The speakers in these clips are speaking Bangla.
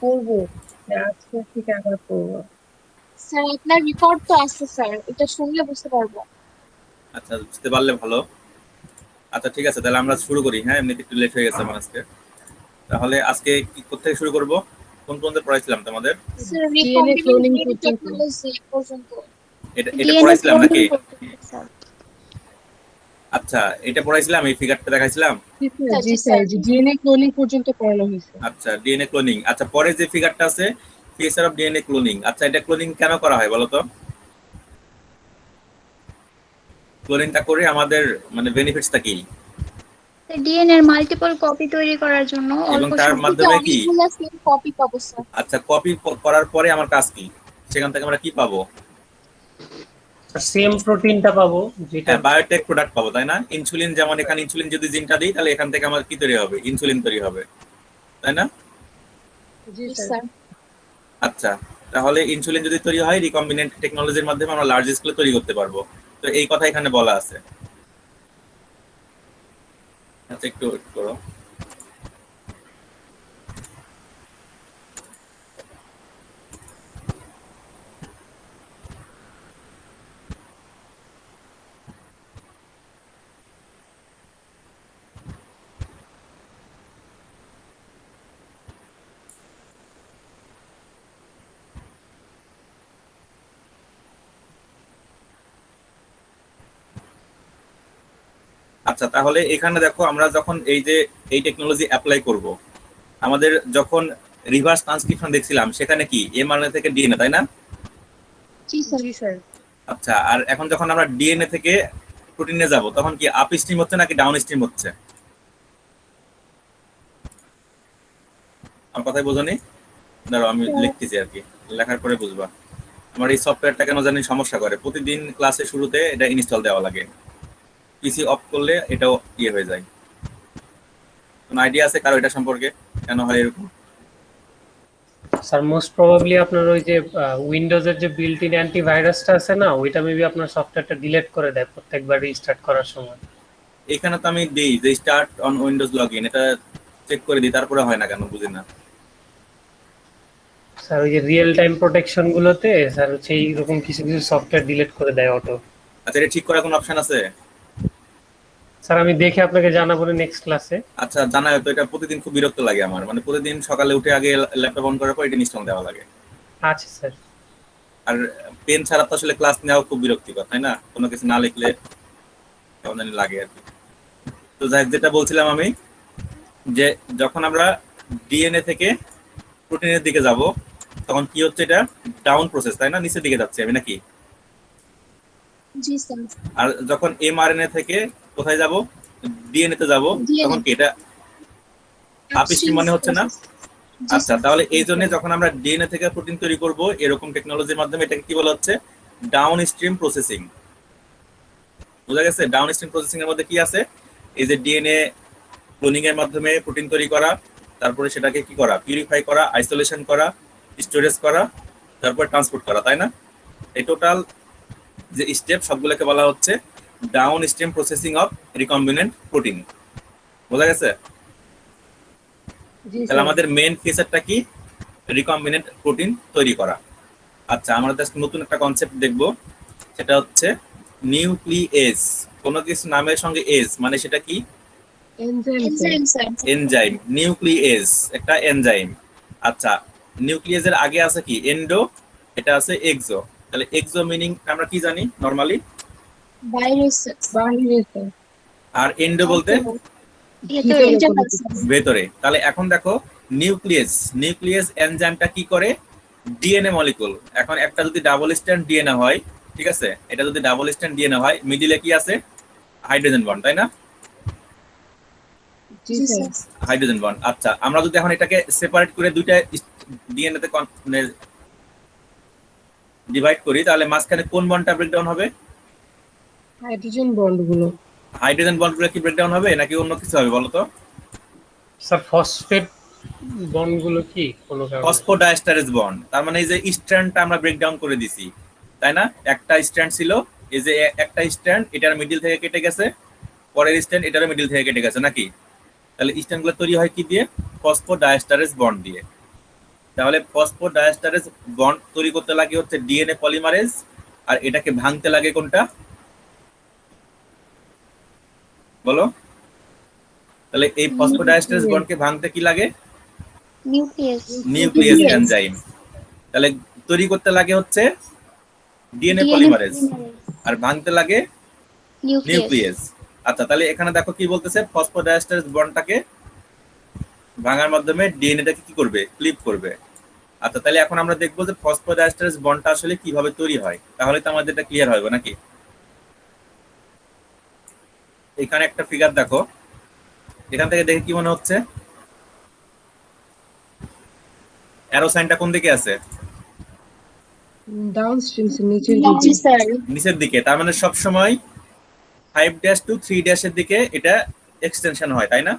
করবো, আজকে থেকে আবার করবো। স্যার আপনার রেকর্ড তো আছে স্যার, এটা শুনলে বুঝতে পারবো। আচ্ছা, বুঝতে পারলে ভালো। আচ্ছা ঠিক আছে, তাহলে আমরা শুরু করি। হ্যাঁ, এমনিতে একটু লেট হয়ে গেছে আমার আজকে। তাহলে আজকে কি কোথা থেকে শুরু করব? কোন পর্যন্ত পড়াইছিলাম তোমাদের? Sir DNA recombinant cloning DNA পর্যন্ত। টেকনোলজি পর্যন্ত। এটা এটা ডিএনএ পড়াইছিলাম ক্লোনিং নাকি? পর্যন্ত স্যার। আচ্ছা, এটা পড়াইছিলাম, এই ফিগারটা দেখাইছিলাম। জি স্যার, স্যার জি জি স্যার, স্যার। যে ডিএনএ ক্লোনিং পর্যন্ত পড়ানো হয়েছে। আচ্ছা, ডিএনএ ক্লোনিং। আচ্ছা, পরে যে ফিগারটা আছে ফিচার অফ ডিএনএ ক্লোনিং। আচ্ছা, এটা ক্লোনিং কেন করা হয় বলো তো? ক্লোনিংটা করে আমাদের মানে বেনিফিটসটা কি? ডিএনএ এর মাল্টিপল কপি তৈরি করার জন্য এবং অল্প তার সময়। থেকে মাধ্যমে কি? অনেকগুলো সেম কপি পাবো স্যার। আচ্ছা, কপি করার পরে আমার কাজ কি? সেখান থেকে আমরা কি পাবো? সেম প্রোটিনটা পাবো যেটা। হ্যাঁ, বায়োটেক প্রোডাক্ট পাবো, তাই না? ইনসুলিন, যেমন এখানে ইনসুলিন যদি জিনটা দিই তাহলে এখান থেকে আমার কি তৈরি হবে? ইনসুলিন তৈরি হবে, তাই না? জি জি স্যার। স্যার। আচ্ছা, তাহলে ইনসুলিন যদি তৈরি হয় রিকম্বিনেন্ট টেকনোলজির মাধ্যমে আমরা লার্জ স্কেলে তৈরি করতে পারবো। তো এই কথা এখানে বলা আছে। আচ্ছা, একটু wait করো। আচ্ছা, তাহলে এখানে দেখো, আমরা যখন এই টেকনোলজি অ্যাপ্লাই করব, আমাদের যখন রিভার্স ট্রান্সক্রিপশন দেখছিলাম সেখানে কি এমআরএনএ থেকে ডিএনএ, তাই না? জি স্যার। জি স্যার। আচ্ছা, আর এখন যখন আমরা ডিএনএ থেকে প্রোটিনে যাব তখন কি আপ স্ট্রিম হচ্ছে নাকি ডাউন স্ট্রিম হচ্ছে? আমার কথাই বোঝনি? দাঁড়াও, আমি লিখতেছি আর কি, লেখার পরে বুঝবা। আমার এই সফটওয়্যারটা কেন জানি সমস্যা করে, প্রতিদিন ক্লাসের শুরুতে এটা ইনস্টল দেওয়া লাগে। পিসি অফ করলে এটাও ইয়ে হয়ে যায়। কোনো আইডিয়া আছে কারো এটা সম্পর্কে কেন হয় এরকম? স্যার মোস্ট প্রবাবলি আপনার ওই যে উইন্ডোজের যে বিল্ট ইন অ্যান্টিভাইরাসটা আছে না, ওইটা মেবি আপনার সফটওয়্যারটা ডিলিট করে দেয় প্রত্যেকবার রিস্টার্ট করার সময়। এখানে তো আমি দিই যে start on Windows log in, এটা চেক করে দিই, তারপরে হয় না কেন বুঝি না। স্যার ওই যে রিয়েল টাইম প্রোটেকশন গুলোতে স্যার হচ্ছে এইরকম কিছু কিছু সফটওয়্যার ডিলিট করে দেয় অটো। আচ্ছা, এটা ঠিক করার কোনো অপশন আছে? স্যার আমি দেখে আপনাকে জানাবো নেক্সট ক্লাসে। আচ্ছা, জানাই তো। এটা প্রতিদিন খুব বিরক্ত লাগে আমার, মানে প্রতিদিন সকালে উঠে আগে ল্যাপটপ অন করার পর এটা ইনস্টল দেওয়া লাগে। আচ্ছা স্যার। আর পেন ছাড়া তো আসলে ক্লাস নেওয়া খুব বিরক্তিকর, তাই না? কোনো কিছু না লিখলে কেমন জানি লাগে আর কি। তো যাই হোক, যেটা বলছিলাম আমি, যে যখন আমরা ডিএনএ থেকে প্রোটিনের দিকে যাব তখন কি হচ্ছে, এটা ডাউন প্রসেস, তাই না? নিচের দিকে যাচ্ছে আমি নাকি? জি স্যার। আর যখন এমআরএনএ থেকে কোথায় যাব, ডিএনএ তে যাব, তখন কি এটা আপ স্ট্রিম মনে হচ্ছে না? আচ্ছা, তাহলে এই জন্য যখন আমরা ডিএনএ থেকে প্রোটিন তৈরি করব এরকম টেকনোলজির মাধ্যমে, এটাকে কি বলা হচ্ছে? Down stream processing. বোঝা গেছে? ডাউন স্ট্রিম প্রসেসিং এর মধ্যে কি আছে? এই যে ডিএনএ ক্লোনিং এর মাধ্যমে প্রোটিন তৈরি করা, তারপরে সেটাকে কি করা, পিউরিফাই করা, আইসোলেশন করা, স্টোরেজ করা, তারপর ট্রান্সপোর্ট করা, তাই না? এই টোটাল যে স্টেপ সবগুলোকে বলা হচ্ছে down stream processing of recombinant protein. বোঝা গেছে? জি তাহলে স্যার। আমাদের মেইন ফিচারটা কি? রিকম্বিনেন্ট প্রোটিন তৈরি করা। আচ্ছা, আমরা জাস্ট নতুন একটা কনসেপ্ট দেখব, সেটা হচ্ছে নিউক্লিয়েজ। কোনো কিছু নামের সঙ্গে এজ মানে সেটা কি? Enzyme sir. Enzyme sir. Enzyme. Nuclease একটা এনজাইম। আচ্ছা, নিউক্লিয়েজের আগে আছে কি? এন্ডো, এটা আছে এক্সো। তাহলে এক্সো মিনিং আমরা কি জানি নরমালি? বাইরে স্যার। বাহিরে স্যার। আর এন্ডো বলতে ভেতরে ভিতরে কোনো ইন্টারনাল কিছু। স্যার। ভেতরে। তাহলে এখন দেখো, নিউক্লিয়াস নিউক্লিয়াস এনজাইমটা কি করে? DNA molecule. এখন একটা যদি ডাবল স্ট্যান্ড ডিএনএ হয়, ঠিক আছে, এটা যদি ডাবল স্ট্যান্ড ডিএনএ হয়, মিডিলে কি আছে? হাইড্রোজেন বন্ড, তাই না? জি জি স্যার। স্যার। Hydrogen bond. আচ্ছা, আমরা যদি এখন এটাকে সেপারেট করে দুইটা ডিএনএ তে ডিভাইড করি তাহলে মাঝখানে কোন বন্ডটা ব্রেকডাউন হবে? হাইড্রোজেন বন্ড গুলো। হাইড্রোজেন বন্ডগুলো কি ব্রেকডাউন হবে নাকি অন্য কিছু হবে বলো তো? স্যার ফসফেট বন্ডগুলো কি কোনো কারণে? ফসফোডাইস্টারেজ বন্ড। তার মানে এই যে স্ট্র্যান্ডটা আমরা ব্রেকডাউন করে দিছি, তাই না? একটা স্ট্র্যান্ড ছিল, এই যে একটা স্ট্র্যান্ড এটার মিডল থেকে কেটে গেছে, পরের স্ট্র্যান্ড এটার মিডল থেকে কেটে গেছে নাকি? তাহলে স্ট্র্যান্ডগুলো তৈরি হয় কি দিয়ে? ফসফোডাইস্টারেজ বন্ড দিয়ে। তাহলে ফসফোডাইএস্টারেজ বন্ড তৈরি করতে লাগে হচ্ছে ডিএনএ পলিমারেজ, আর এটাকে ভাঙতে লাগে কোনটা বলো? তাহলে এই ফসফোডাইএস্টারেজ বন্ডকে ভাঙতে কি লাগে? Nucleus nucleus enzyme. তাহলে তৈরি করতে লাগে হচ্ছে ডিএনএ পলিমারেজ, আর ভাঙতে লাগে নিউক্লিয়াস। আচ্ছা, তাহলে এখানে দেখো কি বলতেছে, ফসফোডাইএস্টারেজ বন্ডটাকে ভাঙার মাধ্যমে ডিএনএটাকে কি করবে? ক্লিপ করবে। আচ্ছা, তাহলে এখন আমরা দেখবো যে ফসফোডাইএস্টারেজ বন্ডটা আসলে কিভাবে তৈরি হয়, তাহলে তো আমাদের এটা ক্লিয়ার হবে নাকি? এখানে একটা ফিগার দেখো, এখান থেকে দেখে কি মনে হচ্ছে? অ্যারো সাইনটা কোন দিকে আছে? ডাউনস্ট্রিম নিচের জি দিকে। স্যার। নিচের দিকে। তার মানে সব সময় 5' to 3' এর দিকে এটা এক্সটেনশন হয়, তাই না?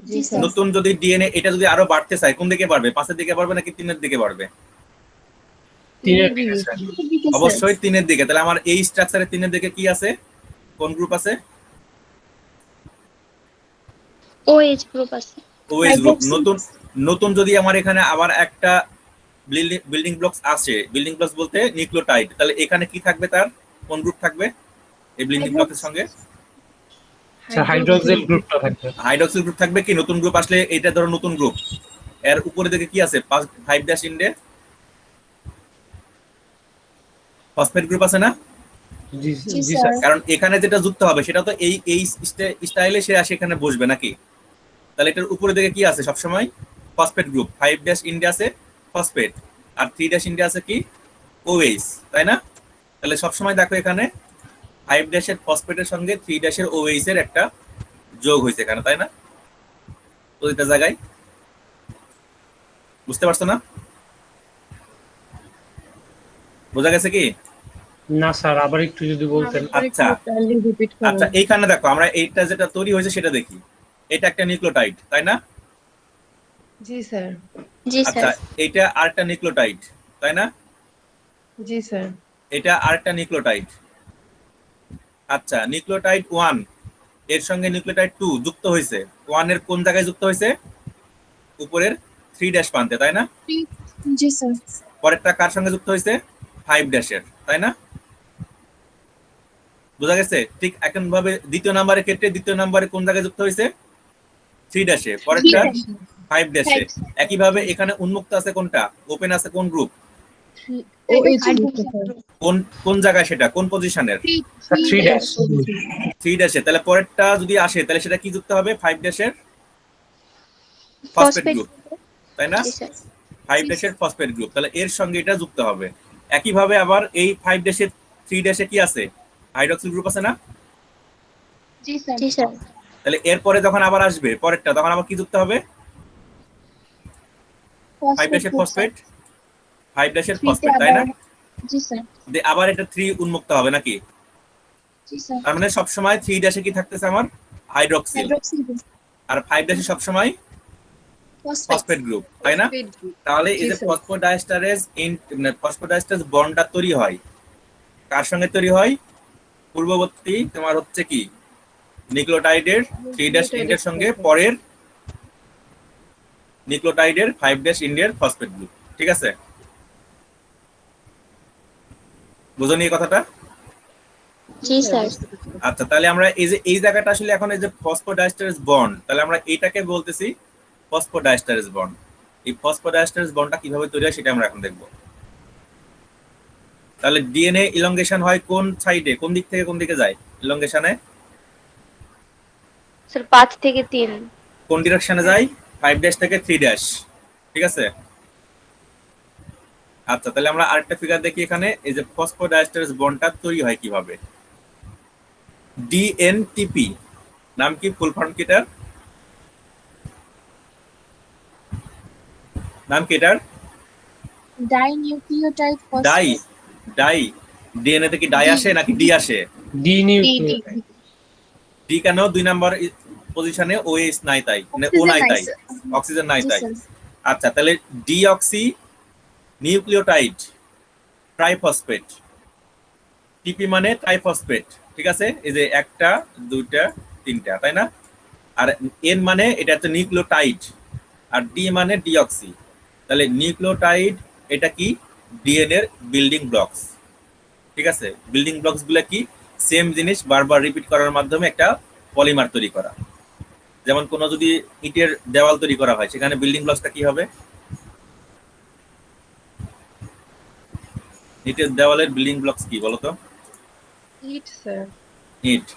জি স্যার। নতুন যদি ডিএনএ এটা যদি আরো বাড়তে চায়, কোন দিকে বাড়বে? 5 এর দিকে বাড়বে নাকি 3 এর দিকে বাড়বে? 3 এর দিকে স্যার। অবশ্যই 3 এর দিকে। তাহলে আমার এই স্ট্রাকচারে 3 এর দিকে কি আছে? কোন গ্রুপ আছে? ওএইচ গ্রুপ আছে। OH group. নতুন যদি আমার এখানে আবার একটা বিল্ডিং ব্লকস আসে, বিল্ডিং ব্লকস বলতে নিউক্লিওটাইড, তাহলে এখানে কি থাকবে? তার কোন গ্রুপ থাকবে এই বিল্ডিং ব্লকের সঙ্গে? স্যার হাইড্রোক্সিল গ্রুপটা থাকবে। হাইড্রোক্সিল গ্রুপ থাকবে। কি নতুন গ্রুপ আসলে এটা ধরো নতুন গ্রুপ, এর উপরে দিকে কি আছে? 5' ইন্ডে ফসফেট গ্রুপ আছে না? জি জি জি স্যার। স্যার। কারণ এখানে যেটা যুক্ত হবে সেটা তো এই স্টাইলে সে আসে এখানে বসবে নাকি? তাহলে এটার উপরে দিকে কি আছে সবসময়? Phosphate group. 5' ইন্ডে আছে ফসফেট, আর 3' ইন্ডে আছে কি? ওএইচ, তাই না? তাহলে সবসময় দেখো এখানে 5' এর ফসফেটের সঙ্গে 3' এর ওএইচ এর একটা যোগ হয়েছে এখানে, তাই না? প্রতিটা জায়গায়। বুঝতে পারছো না? বোঝা গেছে কি? না স্যার, আবার একটু যদি বলতেন। আচ্ছা রিপিট করুন। আচ্ছা, এইখানে দেখো আমরা এইটা যেটা তৈরি হয়েছে সেটা দেখি। এটা একটা নিউক্লিওটাইড, তাই না? জি স্যার। জি আচ্ছা, স্যার। এটা আরেকটা নিউক্লিওটাইড, তাই না? জি স্যার। এটা আরেকটা নিউক্লিওটাইড। আচ্ছা, নিউক্লিওটাইড 1 এর সঙ্গে নিউক্লিওটাইড 2 যুক্ত হয়েছে। 1 এর কোন জায়গায় যুক্ত হয়েছে? উপরের 3' প্রান্তে, তাই না? জি স্যার। পরেরটা কার সঙ্গে যুক্ত হয়েছে? 5' এর, তাই না? বোঝা গেছে? ঠিক একই ভাবে দ্বিতীয় নাম্বারের ক্ষেত্রে দ্বিতীয় নাম্বারে কোন জায়গায় যুক্ত হয়েছে? 3' এ, পরেরটা 5' এ। একই ভাবে এখানে উন্মুক্ত আছে কোনটা? ওপেন আছে কোন গ্রুপ? ওএইচ কোন জায়গায় সেটা? কোন পজিশনের? 3' 3' এ। তাহলে পরেরটা যদি আসে তাহলে সেটা কি যুক্ত হবে? 5' এর ফসফেট গ্রুপ, তাই না? জি স্যার। 5' এর ফসফেট গ্রুপ। তাহলে এর সঙ্গে এটা যুক্ত হবে। একই ভাবে আবার এই 5' এর 3' এ কি আছে? হাইড্রোক্সিল গ্রুপ আছে না? জি স্যার। জি স্যার। তাহলে এরপরে যখন আবার আসবে পরেরটা, তখন আবার কি যুক্ত হবে? 5' এর ফসফেট, 5' এর ফসফেট, তাই না? জি স্যার। আবার এটা 3 উন্মুক্ত হবে নাকি? জি স্যার। তার মানে সবসময় 3' এ কি থাকতেছে আমার? হাইড্রোক্সিল। আর 5' এ সবসময় ফসফেট গ্রুপ, তাই না? তাহলে এই যে ফসফোডাইএস্টারেজ বন্ডটা তৈরি হয় কার সঙ্গে তৈরি হয়? পূর্ববর্তী তোমার হচ্ছে কি নিউক্লিওটাইডের 3' ইন্ডের সঙ্গে পরের নিউক্লিওটাইডের 5' ইন্ডের ফসফেট গ্রুপ। ঠিক আছে? বুঝুন এই কথাটা? জি স্যার। আচ্ছা, তাহলে আমরা এই জায়গাটা আসলে এখন এই যে ফসফোডাইএস্টারেজ বন্ড, তাহলে আমরা এইটাকে বলতেছি ফসফোডাইএস্টারেজ বন্ড। এই ফসফোডাইএস্টারেজ বন্ডটা কিভাবে তৈরি হয় সেটা আমরা এখন দেখব। তাহলে ডিএনএ ইলংগেশন হয় কোন সাইডে? কোন দিক থেকে কোন দিকে যায় ইলংগেশনে? স্যার 5 থেকে 3। কোন ডিরেকশনে যায়? 5' থেকে 3'। ঠিক আছে? আচ্ছা, তাহলে আমরা আরেকটা ফিগার দেখি এখানে। এই যে ফসফোডাইএস্টারেজ বন্ডটা তৈরি হয় কিভাবে? ডিএনটিপি নাম কি? ফুল ফর্ম কি এটার? নাম কি এটার? ডাইনিউক্লিওটাইড ডাই ডিএনএ তে কি ডাই আসে নাকি ডি আসে? D nucleotide. ডি কেন? 2 নাম্বার পজিশনে ওএইচ নাই তাই, মানে ও নাই তাই, অক্সিজেন নাই তাই। আচ্ছা, তাহলে ডিঅক্সি নিউক্লিওটাইড ট্রাইফসফেট। টিপি মানে ট্রাইফসফেট। ঠিক আছে? এই যে 1টা 2টা 3টা, তাই না? আর এন মানে এটা হচ্ছে নিউক্লিওটাইড, আর ডি মানে ডিঅক্সি। তাহলে নিউক্লিওটাইড এটা কি ডিএনএ এর বিল্ডিং ব্লকস। ঠিক আছে, বিল্ডিং ব্লকস গুলো কি সেম জিনিস বারবার রিপিট করার মাধ্যমে একটা পলিমার তৈরি করা। যেমন কোনো যদি ইটের দেওয়াল তৈরি করা হয় সেখানে বিল্ডিং ব্লকসটা কি হবে? ইটের দেওয়ালের বিল্ডিং ব্লকস কি বলতো? ইট স্যার। ইট।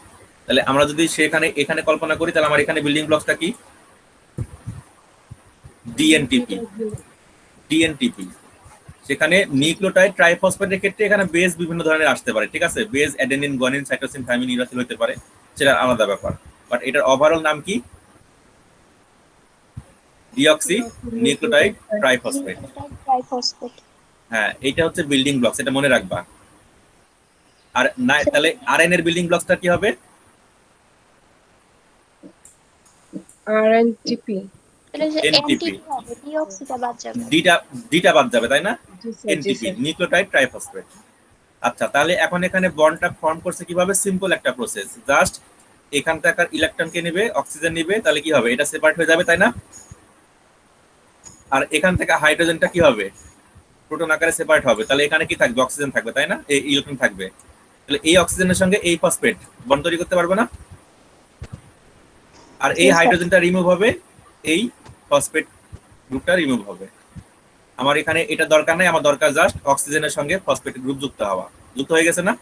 তাহলে আমরা যদি সেখানে এখানে কল্পনা করি তাহলে আমার এখানে বিল্ডিং ব্লকসটা কি? ডিএনটিপি। ডিএনটিপি। সেখানে নিউক্লিওটাইড ট্রাইফসফেটের ক্ষেত্রে এখানে বেস বিভিন্ন ধরনের আসতে পারে, ঠিক আছে, base adenine, guanine, cytosine, thymine, uracil হতে পারে, সেটা আলাদা ব্যাপার। বাট এটার ওভারঅল নাম কি? Deoxy nucleotide triphosphate. ট্রাইফসফেট। হ্যাঁ, এটা হচ্ছে বিল্ডিং ব্লকস, এটা মনে রাখবা। আর না তাহলে আরএন এর বিল্ডিং ব্লকসটা কি হবে? আরএনটিপি। তাহলে যে এনটিপি। এনটিপি হবে, ডিঅক্সিটা বাদ যাবে। ডিটা বাদ যাবে, তাই না? জি স্যার, জি এনটিপি স্যার। Nucleotide triphosphate. আচ্ছা, তাহলে এখন এখানে বন্ডটা ফর্ম করছে কিভাবে? সিম্পল একটা প্রসেস, জাস্ট এখান থেকে ইলেকট্রনকে নেবে, অক্সিজেন নেবে, তাহলে কি হবে? এটা সেপারেট হয়ে যাবে, তাই না? আর এখান থেকে হাইড্রোজেনটা কি হবে? প্রোটন আকারে সেপারেট হবে, তাহলে এখানে কি থাকবে? অক্সিজেন থাকবে, তাই না? এই ইলেকট্রন থাকবে, তাহলে এই অক্সিজেনের সঙ্গে এই ফসফেট বন্ড তৈরি করতে পারবে না? আর এই হাইড্রোজেনটা রিমুভ হবে, এই ফসফেট গ্রুপটা রিমুভ হবে। আমার এখানে এটা দরকার নাই, আমার দরকার জাস্ট অক্সিজেনের সঙ্গে ফসফেট গ্রুপ যুক্ত হওয়া। যুক্ত হয়ে গেছে না?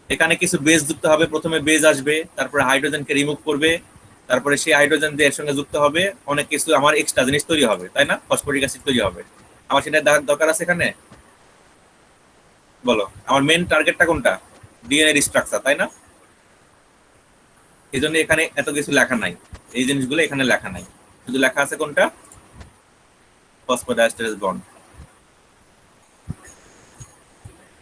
এখানে কিছু বেস যুক্ত হবে, প্রথমে বেস আসবে, তারপরে হাইড্রোজেনকে রিমুভ করবে, তারপরে সেই হাইড্রোজেন দিয়ে এর সঙ্গে যুক্ত হবে, অনেক কিছু আমার এক্সট্রা জিনিস তৈরি হবে, তাই না? ফসফরিক অ্যাসিড তৈরি হবে। আমার সেটা দরকার আছে এখানে? বলো, আমার মেন টার্গেটটা কোনটা? ডিএনএ স্ট্রাকচার, তাই না? এই জন্য এখানে এত কিছু লেখা নাই, এই জিনিসগুলো এখানে লেখা নাই, শুধু লেখা আছে কোনটা? Phosphodiesterase bond.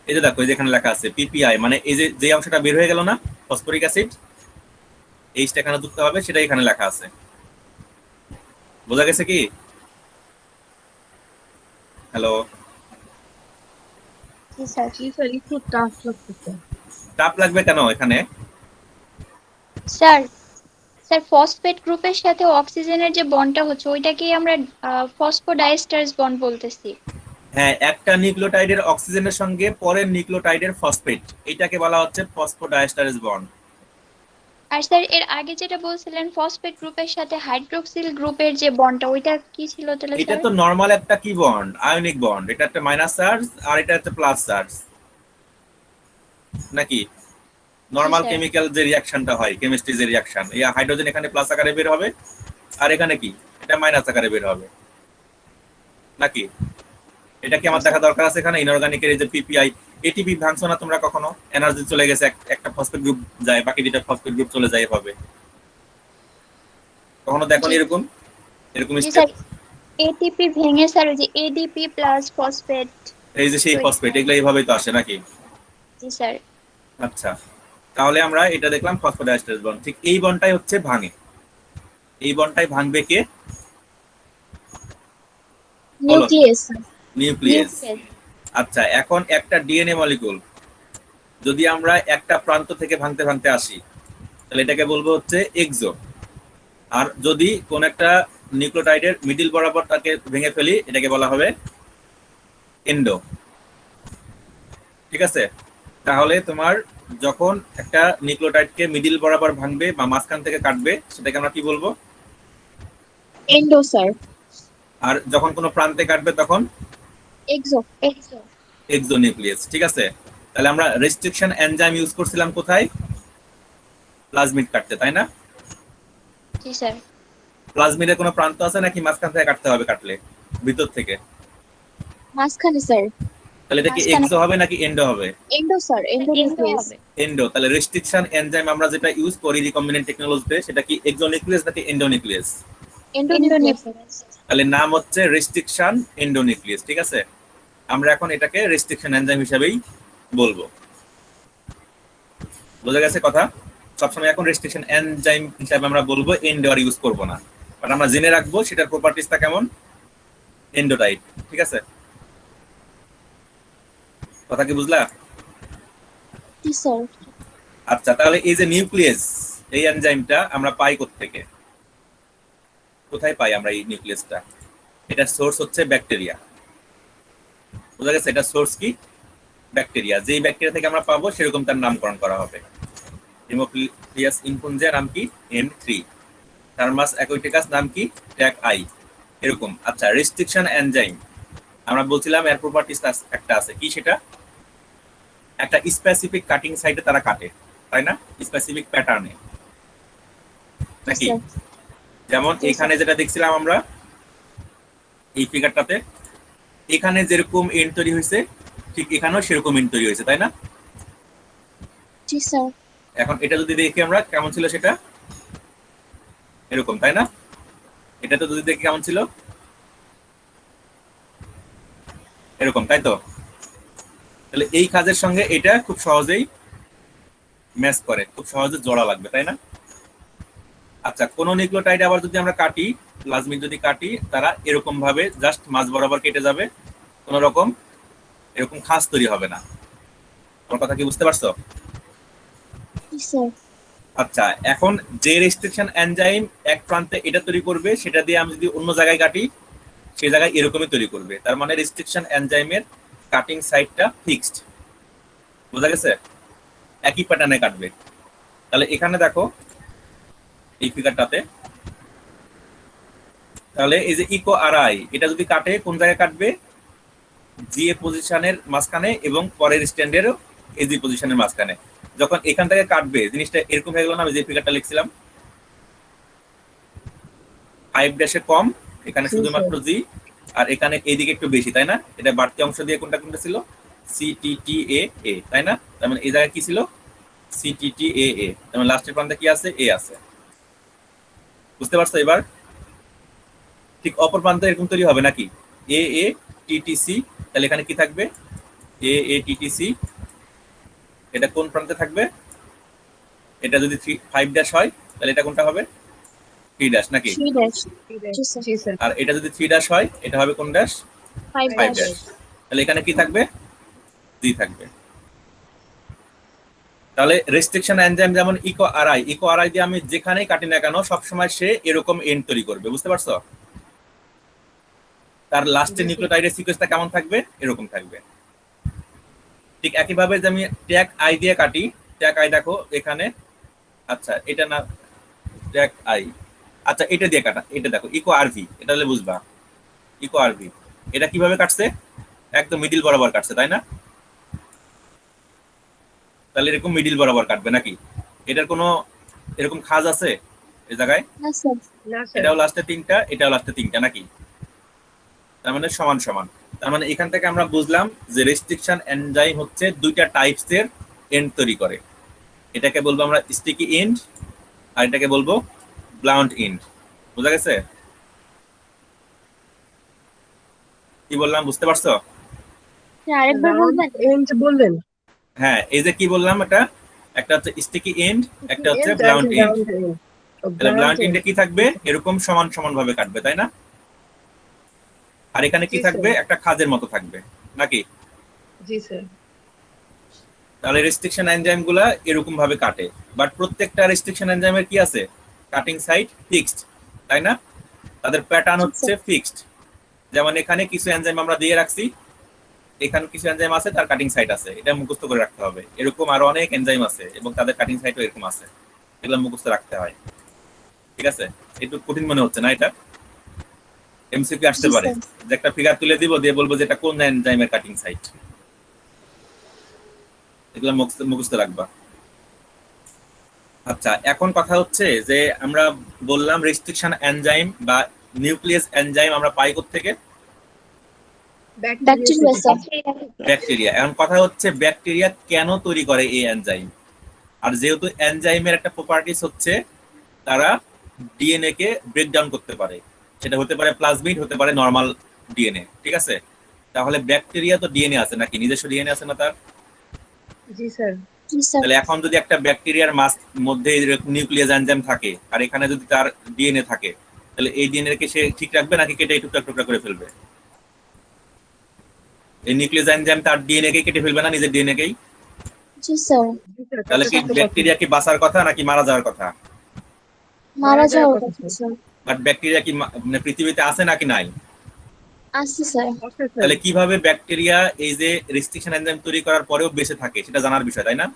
এই যে দেখো, এই যে এখানে লেখা আছে পিপিআই, মানে এই যে অংশটা বের হয়ে গেল না ফসফরিক অ্যাসিড, এইটা এখানে যুক্ত হবে, সেটা এখানে লেখা আছে। বোঝা গেছে কি? হ্যালো? জি স্যার। জি স্যার, একটু টাফ লাগতেছে। টাপ লাগবে কেন এখানে? স্যার স্যার ফসফেট গ্রুপের সাথে অক্সিজেনের যে বন্ডটা হচ্ছে ওইটাকেই আমরা ফসফোডাইএস্টারস বন্ড বলতেছি। হ্যাঁ, একটা নিউক্লিওটাইডের অক্সিজেনের সঙ্গে পরের নিউক্লিওটাইডের ফসফেট, এটাকে বলা হচ্ছে ফসফোডাইএস্টারেজ বন্ড। আর স্যার এর আগে যেটা বলছিলেন ফসফেট গ্রুপের সাথে হাইড্রোক্সিল গ্রুপের যে বন্ডটা ওইটা কি ছিল তাহলে এটা স্যার? তো নরমাল একটা কি বন্ড? Ionic bond. এটা একটা মাইনাস চার্জ আর এটা একটা প্লাস চার্জ, নাকি? Normal sir. কেমিক্যাল যে রিঅ্যাকশনটা হয়, কেমিস্ট্রি যে রিঅ্যাকশন, এই হাইড্রোজেন এখানে প্লাস আকারে বের হবে, আর এখানে কি এটা মাইনাস আকারে বের হবে, নাকি? এটা কি আমার দেখা দরকার আছে এখানে? ইনঅর্গানিকের এই যে পিপিআই, এটিপি ভাঙছো না তোমরা কখনো? এনার্জি চলে গেছে, একটা ফসফেট গ্রুপ যায়, বাকি দুটো ফসফেট গ্রুপ চলে যায়, এভাবে কখনো দেখো জি। এরকম এরকম জি স্টেপ? স্যার, এটিপি ভেঙে স্যার ওই যে এডিপি প্লাস ফসফেট। এই যে সেই ফসফেট, এগুলো এইভাবেই তো আসে, নাকি? জি স্যার। আচ্ছা, তাহলে আমরা এটা দেখলাম ফসফোডাইএস্টারেজ বন্ড। ঠিক এই বন্ডটাই হচ্ছে ভাঙে, এই বন্ডটাই ভাঙবে কে? নিউক্লিয়াস। নিউক্লিয়াস। আচ্ছা, এখন একটা ডিএনএ মলিকুল যদি আমরা একটা প্রান্ত থেকে ভাঙতে ভাঙতে আসি তাহলে এটাকে বলবো হচ্ছে এক্সো। আর যদি কোন একটা নিউক্লিওটাইডের মিডল বরাবর তাকে ভেঙে ফেলি এটাকে বলা হবে এন্ডো। ঠিক আছে, তাহলে তোমার যখন একটা নিউক্লিওটাইডকে মিডল বরাবর ভাঙবে বা মাঝখান থেকে কাটবে সেটাকে আমরা কি বলবো? Endo sir. আর যখন কোনো প্রান্তে কাটবে তখন এক্সো। Exo nucleus. ঠিক আছে, তাহলে আমরা রেস্ট্রিকশন এনজাইম ইউজ করছিলাম কোথায়? প্লাজমিড কাটতে, তাই না? জি স্যার। প্লাজমিডের কোনো প্রান্ত আছে নাকি মাঝখান থেকে কাটতে হবে? কাটলে ভিতর থেকে, মাঝখানে স্যার। তাহলে এটা কি মাঝখানে। এক্সো হবে নাকি এন্ডো হবে? Endo sir, endo nucleus. Endo. তাহলে রেস্ট্রিকশন এনজাইম আমরা যেটা ইউজ করি রিকম্বিনেন্ট টেকনোলজিতে সেটা কি এক্সো নিউক্লিয়াস নাকি এন্ডো নিউক্লিয়াস? Endo nucleus. তাহলে নাম হচ্ছে রেস্ট্রিকশন এন্ডো নিউক্লিয়াস। ঠিক আছে, আমরা এখন এটাকে রেস্ট্রিকশন এনজাইম হিসেবেই বলবো। বোঝা গেছে কথা? সবসময় এখন রেস্ট্রিকশন এনজাইম হিসেবে আমরা বলবো, এন্ডো আর ইউজ করবো না। বাট আমরা জেনে রাখবো সেটার প্রপার্টিসটা কেমন, এন্ডো টাইপ। ঠিক আছে, কথা কি বুঝলা? জি স্যার। আচ্ছা, তাহলে এই যে নিউক্লিয়াস, এই এনজাইমটা আমরা পাই কোত্থেকে? কোথায় পাই আমরা এই নিউক্লিয়াসটা? এটা সোর্স হচ্ছে ব্যাকটেরিয়া, বুঝা গেছে? এটা সোর্স কি? ব্যাকটেরিয়া। যেই ব্যাকটেরিয়া থেকে আমরা পাবো সেরকম তার নামকরণ করা হবে। হেমোফিলিয়াস ইনফ্লুয়েঞ্জা নাম কি? N3। থার্মাস অ্যাকুইটিকাস নাম কি? ট্যাক আই। এরকম। আচ্ছা, রেস্ট্রিকশন এনজাইম আমরা বলছিলাম এর প্রপার্টিস একটা আছে, কি সেটা? একটা স্পেসিফিক কাটিং সাইটে তারা কাটে, তাই না? স্পেসিফিক প্যাটার্নে, নাকি? স্যার। যেমন জি, এখানে যেটা দেখছিলাম আমরা এই ফিগারটাতে, এখানে যেরকম এন্ড তৈরি হয়েছে ঠিক এখানেও সেরকম এন্ড তৈরি হয়েছে, তাই না? জি স্যার। এখন এটা যদি দেখি আমরা কেমন ছিল সেটা এরকম, তাই না? এটা তো যদি দেখি কেমন ছিল এরকম, তাই তো? তাহলে এই কাজের সঙ্গে এটা খুব সহজেই ম্যাচ করে, খুব সহজে জোড়া লাগবে, তাই না? আচ্ছা, কোন নিউক্লিওটাইড আবার যদি আমরা কাটি, প্লাজমিড যদি কাটি, তারা এরকম ভাবে জাস্ট মাঝ বরাবর কেটে যাবে, কোন রকম এরকম খাঁজ তৈরি হবে না। আমার কথা কি বুঝতে পারছো? জি স্যার। আচ্ছা, এখন যে রেস্ট্রিকশন এনজাইম এক প্রান্তে এটা তৈরি করবে, সেটা দিয়ে আমি যদি অন্য জায়গায় কাটি সেই জায়গায় এরকমই তৈরি করবে। তার মানে রেস্ট্রিকশন এনজাইমের কাটিং সাইডটা ফিক্সড, বোঝা গেছে? একই প্যাটার্নে কাটবে। তাহলে এখানে দেখো এই ফিগারটাতে, তাহলে এই যে ইকো আর আই এটা যদি কাটে কোন জায়গায় কাটবে? জি এ পজিশনের মাঝখানে এবং পরের স্ট্যান্ডেরও এজি পজিশনের মাঝখানে। যখন এখান থেকে কাটবে জিনিসটা এরকম হয়ে গেল না? আমি যে ফিগারটা লিখছিলাম 5 ড্যাশে কম, এখানে শুধুমাত্র জি, আর এখানে এইদিকে একটু বেশি, তাই না? এটা বাড়তি অংশ দিয়ে কোনটা কোনটা ছিল? CTTA এ, তাই না? তার মানে এই জায়গায় কি ছিল? CTTA এ। তার মানে লাস্টের প্রান্তে কি আছে? এ আছে। বুঝতে পারছো এবার? ঠিক অপর প্রান্তে এরকম তৈরি হবে নাকি? AATTC। তাহলে এখানে কি থাকবে? AATTC। এটা কোন প্রান্তে থাকবে? এটা যদি 5 ড্যাশ হয় তাহলে এটা কোনটা হবে? 3 ড্যাশ নাকি? 3 ড্যাশ। জি স্যার। জি স্যার। আর এটা যদি 3 ড্যাশ হয় এটা হবে কোন ড্যাশ? 5 5 ড্যাশ। ড্যাশ। তাহলে এখানে কি থাকবে? জি থাকবে। তাহলে রেস্ট্রিকশন এনজাইম যেমন ইকো আর আই দিয়ে আমি যেখানেই কাটি না কেন সবসময় সে এরকম এন্ড তৈরি করবে, বুঝতে পারছো? তার লাস্টে নিউক্লিওটাইডের সিকোয়েন্সটা কেমন থাকবে? এরকম থাকবে। ঠিক একইভাবে যে আমি ট্যাগ আই দিয়ে কাটি, ট্যাগ আই দেখো এখানে, আচ্ছা এটা না ট্যাগ আই, আচ্ছা এটা দিয়ে কাটা, এটা দেখো ইকো আরভি, এটা হলে বুঝবা। ইকো আরভি এটা কিভাবে কাটছে? একদম মিডিল বরাবর কাটছে, তাই না? তাহলে এরকম মিডিল বরাবর কাটবে নাকি? এটার কোনো এরকম খাজ আছে এই জায়গায়? না স্যার। না স্যার। এটাও লাস্টে 3টা, এটাও লাস্টে 3টা নাকি? তার মানে সমান সমান। তার মানে এখান থেকে আমরা বুঝলাম যে রেস্ট্রিকশন এনজাইম হচ্ছে দুইটা টাইপস এর এন্ড তৈরি করে। এটাকে বলবো আমরা স্টিকি এন্ড, আর এটাকে বলবো ব্লাউন্ট এন্ড। বুঝা গেছে? কি বললাম বুঝতে পারছো? স্যার আরেকবার বলবেন? এন্ড বললেন? হ্যাঁ, এই যে কি বললাম, এটা একটা হচ্ছে স্টিকি এন্ড, একটা হচ্ছে ব্লাউন্ট এন্ড। তাহলে ব্লাউন্ট এন্ডে কি থাকবে? এরকম সমান সমান ভাবে কাটবে, তাই না? আর এখানে কি জি, থাকবে? স্যার। একটা খাজের মতো থাকবে নাকি? জি স্যার। তাহলে রেস্ট্রিকশন এনজাইম গুলা এরকম ভাবে কাটে, বাট প্রত্যেকটা রেস্ট্রিকশন এনজাইমের কি আছে? কাটিং সাইড ফিক্সড, তাই না? তাদের প্যাটার্ন হচ্ছে ফিক্সড। যেমন এখানে কিছু এনজাইম আমরা দিয়ে রাখছি, এখানে কিছু এনজাইম আছে তার কাটিং সাইড আছে, এটা মুখস্থ করে রাখতে হবে। এরকম আরো অনেক এনজাইম আছে এবং তাদের কাটিং সাইডও এরকম আছে, এগুলো মুখস্থ রাখতে হয়। ঠিক আছে? একটু কঠিন মনে হচ্ছে না? এটা এমসিকিউ আসতে জি, পারে, স্যার। যে একটা ফিগার তুলে দিব, দিয়ে বলবো যে এটা কোন এনজাইমের কাটিং সাইড। এগুলো মুখস্থ রাখবা। আচ্ছা, এখন কথা হচ্ছে যে আমরা বললাম রেস্ট্রিকশন এনজাইম বা নিউক্লিয়াস এনজাইম আমরা পাই কোত্থেকে? Bacteria sir. ব্যাকটেরিয়া। এখন কথা হচ্ছে ব্যাকটেরিয়া কেন তৈরি করে এই এনজাইম? আর যেহেতু এনজাইমের একটা প্রপার্টিস হচ্ছে তারা ডিএনএ কে ব্রেকডাউন করতে পারে, সেটা হতে পারে প্লাজমিড, হতে পারে নরমাল ডিএনএ, ঠিক আছে? তাহলে ব্যাকটেরিয়া তো ডিএনএ আছে নাকি? নিজস্ব ডিএনএ আছে না তার? জি স্যার। জি স্যার। তাহলে এখন যদি একটা ব্যাকটেরিয়ার মধ্যে নিউক্লিয়াস এনজাইম থাকে আর এখানে যদি তার ডিএনএ থাকে, তাহলে এই ডিএনএ কে সে ঠিক রাখবে নাকি কেটে টুকরা টুকরা করে ফেলবে? এই নিউক্লিয়াস এনজাইম তার ডিএনএ কে কেটে ফেলবে না, নিজের ডিএনএ কেই? জি স্যার। তাহলে কি ব্যাকটেরিয়া কি বাঁচার কথা নাকি মারা যাওয়ার কথা? মারা যাওয়ার কথা স্যার। বাট ব্যাকটেরিয়া কি মানে পৃথিবীতে আছে নাকি নাই? আছে স্যার। Okay sir. তাহলে কিভাবে ব্যাকটেরিয়া এই যে রেস্ট্রিকশন এনজাইম তৈরি করার পরেও বেঁচে থাকে সেটা জানার বিষয়, তাই না?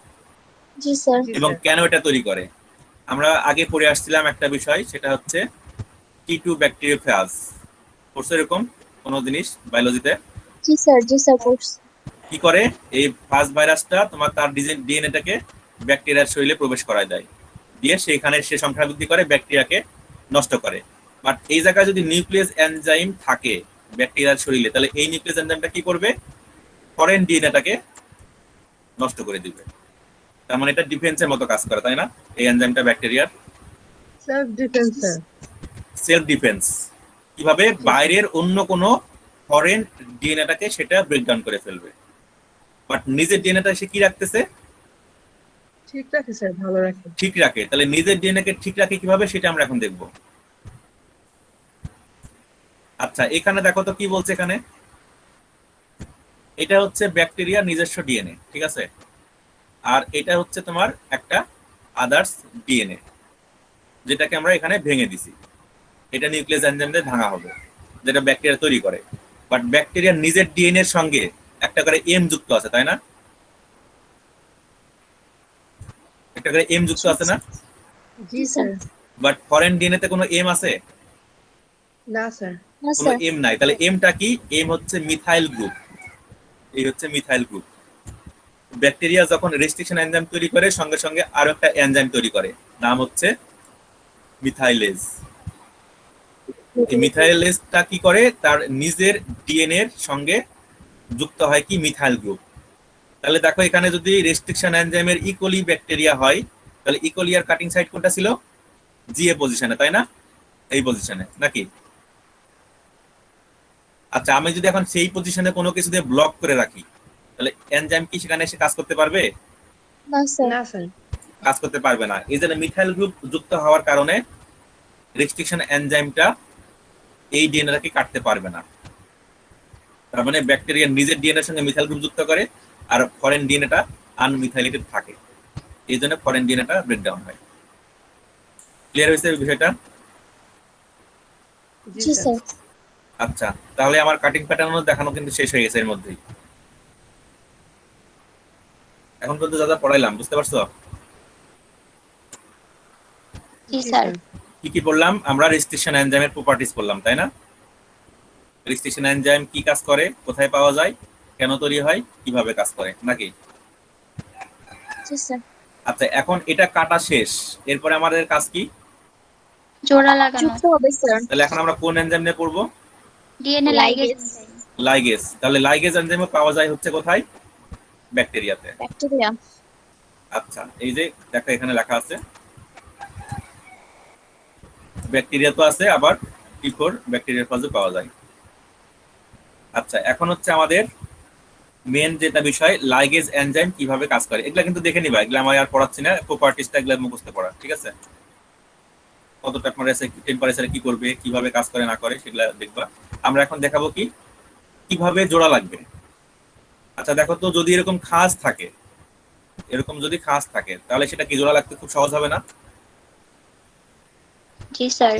জি স্যার। জি এবং স্যার। কেন এটা তৈরি করে। আমরা আগে পড়ে আসছিলাম একটা বিষয়, সেটা হচ্ছে T2 ব্যাকটেরিওফেজ। পড়ছো এরকম কোনো জিনিস বায়োলজিতে? জি স্যার, জি স্যার পড়ছি। কি করে, এই ফাজ ভাইরাসটা তোমার তার ডিএনএটাকে ব্যাকটেরিয়ার শরীরে প্রবেশ করায় দেয়, দিয়ে সেখানে সে সংখ্যা বৃদ্ধি করে ব্যাকটেরিয়াকে নষ্ট করে। বাট এই জায়গায় যদি নিউক্লিয়াস এনজাইম থাকে ব্যাকটেরিয়ার শরীরে, তাহলে এই নিউক্লিয়াস এনজাইমটা কি করবে, ফরেন ডিএনএটাকে নষ্ট করে দিবে। তার মানে এটা ডিফেন্সের মতো কাজ করে, তাই না? এই এনজাইমটা ব্যাকটেরিয়ার self defence sir. Self defence. কিভাবে, বাইরের অন্য কোনো ফরেন ডিএনএটাকে সেটা ব্রেকডাউন করে ফেলবে, বাট নিজের ডিএনএটা সে কি রাখতেছে, ঠিক রাখে স্যার, ভালো রাখে। ঠিক রাখে। তাহলে নিজের ডিএনএ কে ঠিক রাখে কিভাবে, সেটা আমরা এখন দেখব। আচ্ছা, এখানে দেখো তো কি বলছে এখানে। এটা হচ্ছে ব্যাকটেরিয়ার নিজস্ব ডিএনএ, ঠিক আছে? আর এটা হচ্ছে তোমার একটা আদার্স ডিএনএ, যেটাকে আমরা এখানে ভেঙে দিছি। এটা নিউক্লিয়াস এনজাইম দিয়ে ভাঙা হবে, যেটা ব্যাকটেরিয়া তৈরি করে। বাট ব্যাকটেরিয়ার নিজের ডিএনএ এর সঙ্গে একটা করে এম যুক্ত আছে, তাই না? একটা করে এম যুক্ত আছে না? জি স্যার। বাট ফরেন ডিএনএ তে কোনো এম আছে? না স্যার। না কোনো স্যার। এম নাই। তাহলে এমটা কি? এম হচ্ছে মিথাইল গ্রুপ। এই হচ্ছে মিথাইল গ্রুপ। ব্যাকটেরিয়া যখন রেস্ট্রিকশন এনজাইম তৈরি করে, সঙ্গে সঙ্গে আরো একটা এনজাইম তৈরি করে, নাম হচ্ছে মিথাইলেজ। এই মিথাইলেজটা কি করে, তার নিজের ডিএনএ এর সঙ্গে যুক্ত হয় কি, মিথাইল গ্রুপ। তাহলে দেখো এখানে যদি রেস্ট্রিকশন এনজাইমের ইকোলি ব্যাকটেরিয়া হয়, তাহলে ইকোলিয়ার কাটিং সাইট কোনটা ছিল, জিএ পজিশনে, তাই না? এই পজিশনে নাকি? আচ্ছা, আমি যদি এখন সেই পজিশনে কোনো কিছু দিয়ে ব্লক করে রাখি, তাহলে এনজাইম কি সেখানে এসে কাজ করতে পারবে? না স্যার। না স্যার। কাজ করতে পারবে না। এই জন্য মিথাইল গ্রুপ যুক্ত হওয়ার কারণে রেস্ট্রিকশন এনজাইমটা এই ডিএনএটাকে কাটতে পারবে না। তার মানে ব্যাকটেরিয়া নিজের ডিএনএ এর সঙ্গে মিথাইল গ্রুপ যুক্ত করে, আর ফরেন ডিএনএটা আনমিথাইলেটেড থাকে। এই জন্য ফরেন ডিএনএটা ব্রেকডাউন হয়। ক্লিয়ার হয়েছে বিষয়টা? জি স্যার। আচ্ছা, তাহলে আমার কাটিং প্যাটার্নও দেখানো কিন্তু শেষ হয়ে গেছে এর মধ্যেই। এখন পর্যন্ত যা যা পড়াইলাম বুঝতে পারছো? জি স্যার। কি কি বললাম আমরা? রেস্ট্রিকশন এনজাইমের প্রপার্টিজ বললাম, তাই না? রেস্ট্রিকশন এনজাইম কি কাজ করে, কোথায় পাওয়া যায়, কেন তৈরি হয়, কিভাবে কাজ করে, নাকি? জি স্যার। আচ্ছা, এখন এটা কাটা শেষ, এরপরে আমাদের কাজ কি? জোড়া লাগানো। যুক্ত হবে স্যার। তাহলে এখন আমরা কোন এনজাইম নিয়ে পড়বো? DNA ligase. লাইগেজ। তাহলে লাইগেজ এনজাইমও পাওয়া যায় হচ্ছে কোথায়, ব্যাকটেরিয়াতে। ব্যাকটেরিয়া। আচ্ছা, এই যে দেখো এখানে লেখা আছে ব্যাকটেরিয়া তো আছে, আবার T4 ব্যাকটেরিয়ার ফাজও পাওয়া যায়। আচ্ছা, এখন হচ্ছে আমাদের মেন যেটা বিষয়, লাইগেজ এনজাইম কিভাবে কাজ করে। এগুলা কিন্তু দেখে নিবা, এগুলা আমি আর পড়াচ্ছি না, প্রপার্টিজটা এগুলা মুখস্থ পড়া, ঠিক আছে? কত টেম্পারেচারে কি করবে, কিভাবে কাজ করে না করে সেগুলা দেখবা। আমরা এখন দেখাবো কি কিভাবে জোড়া লাগবে। আচ্ছা দেখো তো, যদি এরকম খাঁজ থাকে, এরকম যদি খাঁজ থাকে, তাহলে সেটা কি জোড়া লাগতে খুব সহজ হবে না? জি স্যার।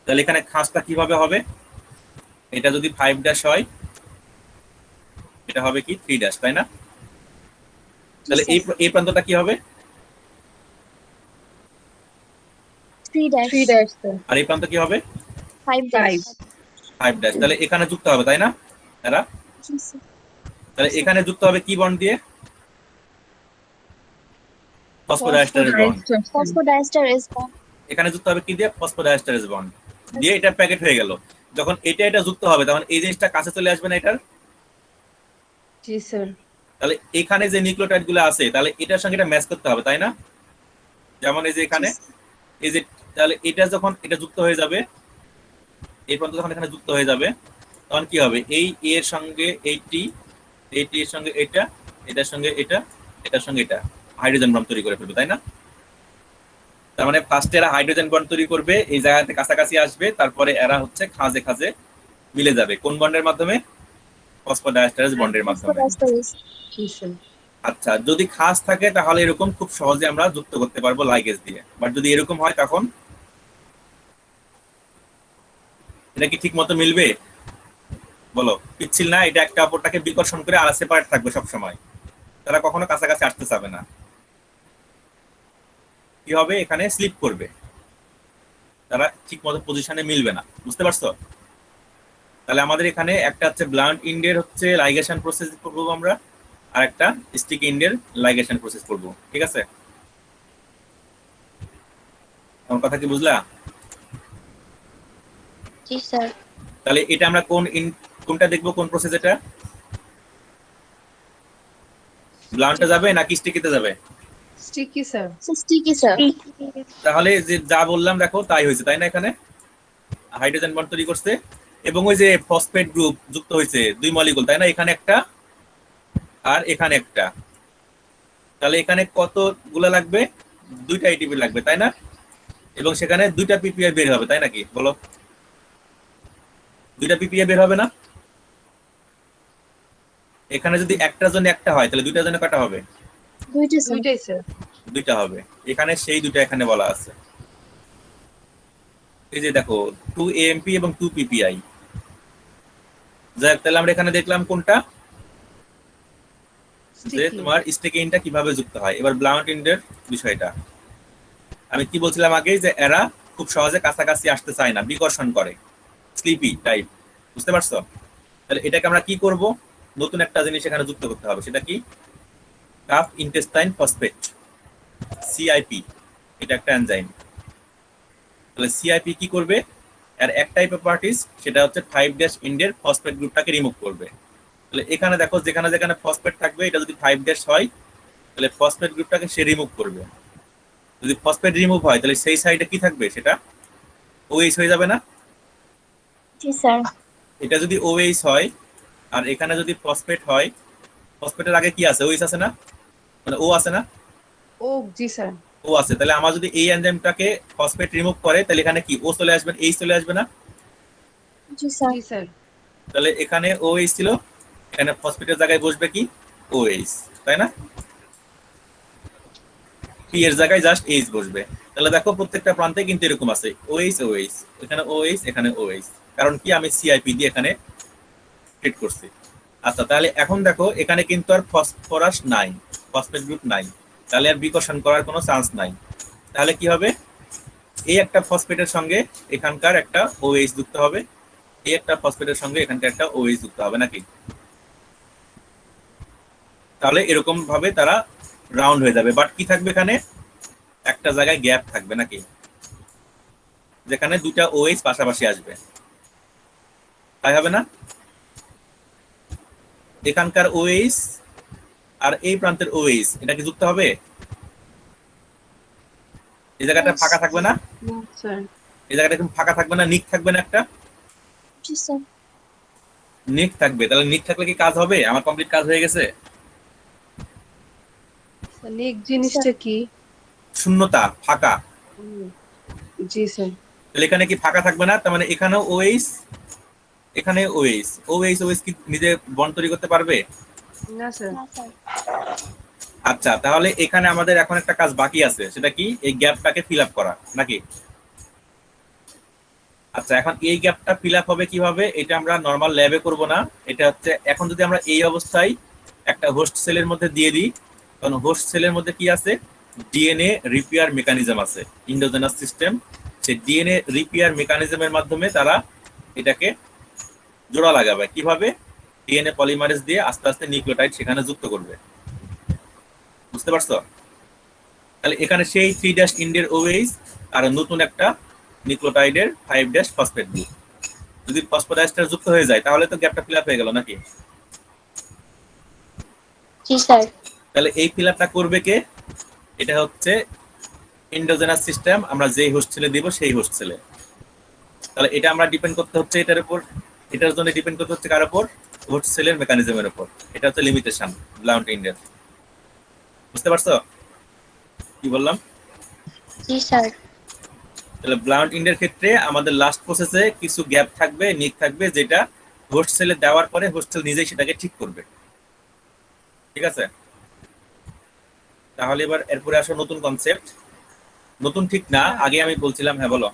তাহলে এখানে খাঁজটা কিভাবে হবে? এটা যদি 5' হয়, এটা হবে কি 3', তাই না? তাহলে এই প্রান্তটা কি হবে? 3' স্যার। আর এই প্রান্ত কি হবে? 5'। 5'। তাহলে এখানে যুক্ত হবে, তাই না? এরা জি স্যার। তাহলে এখানে যুক্ত হবে কি বন্ড দিয়ে? Phosphodiesterase bond. Phosphodiesterase bond. এখানে যুক্ত হবে কি দিয়ে? ফসফোডাইএস্টারেজ বন্ড দিয়ে। এটা প্যাকেট হয়ে গেল। যখন এটা যুক্ত হবে, তখন এই জিনিসটা কাছে চলে আসবে না এটার? জি স্যার। তাহলে এখানে যে নিউক্লিওটাইড গুলো আছে, তাহলে এটার সঙ্গে এটা ম্যাচ করতে হবে, তাই না? যেমন এই যে এখানে, এই যে, তাহলে এটা যখন এটা যুক্ত হয়ে যাবে, এই পর্যন্ত যখন এখানে যুক্ত হয়ে যাবে, তখন কি হবে? এই এর সঙ্গে এইটি, এইটি এর সঙ্গে এটা, এটার সঙ্গে এটা, এটার সঙ্গে এটা হাইড্রোজেন বন্ড তৈরি করে ফেলবে, তাই না? তার মানে ফার্স্টে এরা হাইড্রোজেন বন্ড তৈরি করবে, এই জায়গাতে কাছাকাছি আসবে, তারপরে এরা হচ্ছে খাঁজে খাঁজে মিলে যাবে। কোন বন্ডের মাধ্যমে? ফসফোডাইএস্টারেজ বন্ডের মাধ্যমে। জি স্যার। আচ্ছা, যদি খাঁজ থাকে তাহলে এরকম খুব সহজে আমরা যুক্ত করতে পারবো লাইগেজ দিয়ে। বাট যদি এরকম হয় তখন এটা কি ঠিক মতো মিলবে? বলো, পিচ্ছিল না, এটা একটা অপরটাকে বিকর্ষণ করে আর সেপারেট থাকবে সব সময়, তারা কখনো কাছাকাছি আসতে চাবে না। কি হবে, এখানে স্লিপ করবে, তারা ঠিক মতো পজিশনে মিলবে না। বুঝতে পারছো? তাহলে আমাদের এখানে একটা হচ্ছে ব্লান্ট ইন্ডের হচ্ছে লাইগেশন প্রসেস করবো আমরা, আর একটা স্টিক ইন্ডের লাইগেশন প্রসেস করবো। ঠিক আছে, আমার কথা কি বুঝলা? জি স্যার। তাহলে এটা আমরা কোনটা দেখবো, কোন প্রসেস? এটা ব্লান্টে যাবে নাকি স্টিকিতে যাবে? Sticky sir. Sticky sir. তাহলে যে যা বললাম দেখো তাই হয়েছে, তাই না? এখানে হাইড্রোজেন বন্ড তৈরি করছে এবং ওই যে ফসফেট গ্রুপ যুক্ত হয়েছে, দুই মলিকুল, তাই না? এখানে একটা আর এখানে একটা। তাহলে এখানে কতগুলো লাগবে? দুইটা এটিপি লাগবে, তাই না? এবং সেখানে দুইটা পিপিআই বের হবে, তাই নাকি? বলো, দুইটা পিপিআই বের হবে না? এখানে যদি একটার জন্য একটা হয় তাহলে দুইটার জন্য কটা হবে? দুইটা স্যার। দুইটাই স্যার। দুইটা হবে। এখানে সেই দুইটা এখানে বলা আছে, এই যে দেখো 2 এএমপি এবং 2 পিপিআই। যাক, তাহলে আমরা এখানে দেখলাম কোনটা, যে Sticky. তোমার স্টেকিনটা কিভাবে যুক্ত হয়। এবার ব্লাউন্ট ইন্ডের বিষয়টা আমি কি বলছিলাম আগে, যে এরা খুব সহজে কাছাকাছি আসতে চায় না, বিকর্ষণ করে, স্লিপি টাইপ। বুঝতে পারছো? তাহলে এটাকে আমরা কি করব, নতুন একটা জিনিস এখানে যুক্ত করতে হবে। সেটা কি? Cup intestine phosphate, CIP. এটা একটা এনজাইম। তাহলে সিআইপি কি করবে, এর এক টাইপ অফ পার্টিস, সেটা হচ্ছে 5' ইন্ডের ফসফেট গ্রুপটাকে রিমুভ করবে। তাহলে এখানে দেখো যেখানে যেখানে ফসফেট থাকবে, এটা যদি 5' হয় তাহলে ফসফেট গ্রুপটাকে সে রিমুভ করবে। যদি ফসফেট রিমুভ হয় তাহলে সেই সাইডে কি থাকবে, সেটা ওএইচ হয়ে যাবে না? জি স্যার। এটা যদি ওএইচ হয় আর এখানে যদি ফসফেট হয়, ফসফেটের আগে কি আছে? ওএইচ আছে না, মানে ও আছে না? ও জি স্যার। ও আছে। তাহলে আমার যদি এই এনজাইমটাকে ফসফেট রিমুভ করে তাহলে এখানে কি ও চলে আসবে, এইচ চলে আসবে না? জি স্যার। জি স্যার। তাহলে এখানে ওএইচ ছিল, এখানে ফসফেটের জায়গায় বসবে কি? ওএইচ, তাই না? পি এর জায়গায় জাস্ট এইচ বসবে। তাহলে দেখো প্রত্যেকটা প্রান্তে কিন্তু এরকম আছে, ওএইচ ওএইচ, এখানে ওএইচ, এখানে ওএইচ। কারণ কি, আমি সিআইপি দিয়ে এখানে ট্রিট করছি। আচ্ছা, তাহলে এখন দেখো এখানে কিন্তু আর ফসফরাস নাই, ফসফেট গ্রুপ নাই, তাহলে আর বিকর্ষণ করার কোনো চান্স নাই। তাহলে কি হবে, এই একটা ফসফেটের সঙ্গে এখানকার একটা ওএইচ যুক্ত হবে, এই একটা ফসফেটের সঙ্গে এখানকার একটা ওএইচ যুক্ত হবে নাকি? তাহলে এরকম ভাবে তারা রাউন্ড হয়ে যাবে। বাট কি থাকবে, এখানে একটা জায়গায় গ্যাপ থাকবে নাকি, যেখানে দুটা ওএইচ পাশাপাশি আসবে, তাই হবে না? এখানকার ওএইচ আর এই প্রান্তের ওএইচ, এটা কি যুক্ত হবে? এই জায়গাটা ফাঁকা থাকবে না? না স্যার। এই জায়গাটা একদম ফাঁকা থাকবে না, নিক থাকবে না একটা? জি স্যার। নিক থাকবে। তাহলে নিক থাকলে কি কাজ হবে? আমার কমপ্লিট কাজ হয়ে গেছে। নিক জিনিসটা কি? শূন্যতা, ফাঁকা। হুম, জি স্যার। তাহলে এখানে কি ফাঁকা থাকবে না? তার মানে এখানেও ওএইচ, এখানে ওএইচ, ওএইচ ওএইচ কি নিজে বন্ড তৈরি করতে পারবে? না স্যার। না স্যার। আচ্ছা, তাহলে এখানে আমাদের এখন একটা কাজ বাকি আছে, সেটা কি? এই গ্যাপটাকে ফিল আপ করা নাকি? আচ্ছা, এখন এই গ্যাপটা ফিল আপ হবে কিভাবে, এটা আমরা নরমাল ল্যাবে করব না। এটা হচ্ছে এখন যদি আমরা এই অবস্থায় একটা হোস্ট সেলের মধ্যে দিয়ে দিই, কারণ হোস্ট সেলের মধ্যে কি আছে, ডিএনএ রিপেয়ার মেকানিজম আছে, ইন্ডোজেনাস সিস্টেম। সেই ডিএনএ রিপেয়ার মেকানিজমের মাধ্যমে তারা এটাকে জোড়া লাগাবে। কিভাবে? ডিএনএ পলিমারেজ দিয়ে আস্তে আস্তে নিউক্লিওটাইড সেখানে যুক্ত করবে। বুঝতে পারছো? তাহলে এখানে সেই 3' ইন্ডের ওএইচ আর নতুন একটা নিউক্লিওটাইডের 5' ফসফেট গ্রুপ, যদি ফসফোডাইএস্টার যুক্ত হয়ে যায় তাহলে তো গ্যাপটা ফিল আপ হয়ে গেল নাকি? জি স্যার। তাহলে এই ফিল আপটা করবে কে? এটা হচ্ছে এন্ডোজেনাস সিস্টেম, আমরা যেই হোস্ট সেলে দিব সেই হোস্ট সেলে। তাহলে এটা আমরা ডিপেন্ড করতে হচ্ছে এটার উপর, এটার জন্য ডিপেন্ড করতে হচ্ছে কার উপর? হোস্ট সেলের মেকানিজমের উপর। এটা হচ্ছে লিমিটেশন ব্লাউন্ট ইন্ডের। বুঝতে পারছো কি বললাম? জি স্যার। তাহলে ব্লাউন্ট ইন্ডের ক্ষেত্রে আমাদের লাস্ট প্রসেসে কিছু গ্যাপ থাকবে, নিক থাকবে, যেটা হোস্ট সেলে দেওয়ার পরে হোস্ট সেল নিজেই সেটাকে ঠিক করবে। ঠিক আছে? তাহলে এবার এরপরে আসো নতুন কনসেপ্ট। নতুন ঠিক না, আগে আমি বলছিলাম। হ্যাঁ বলো।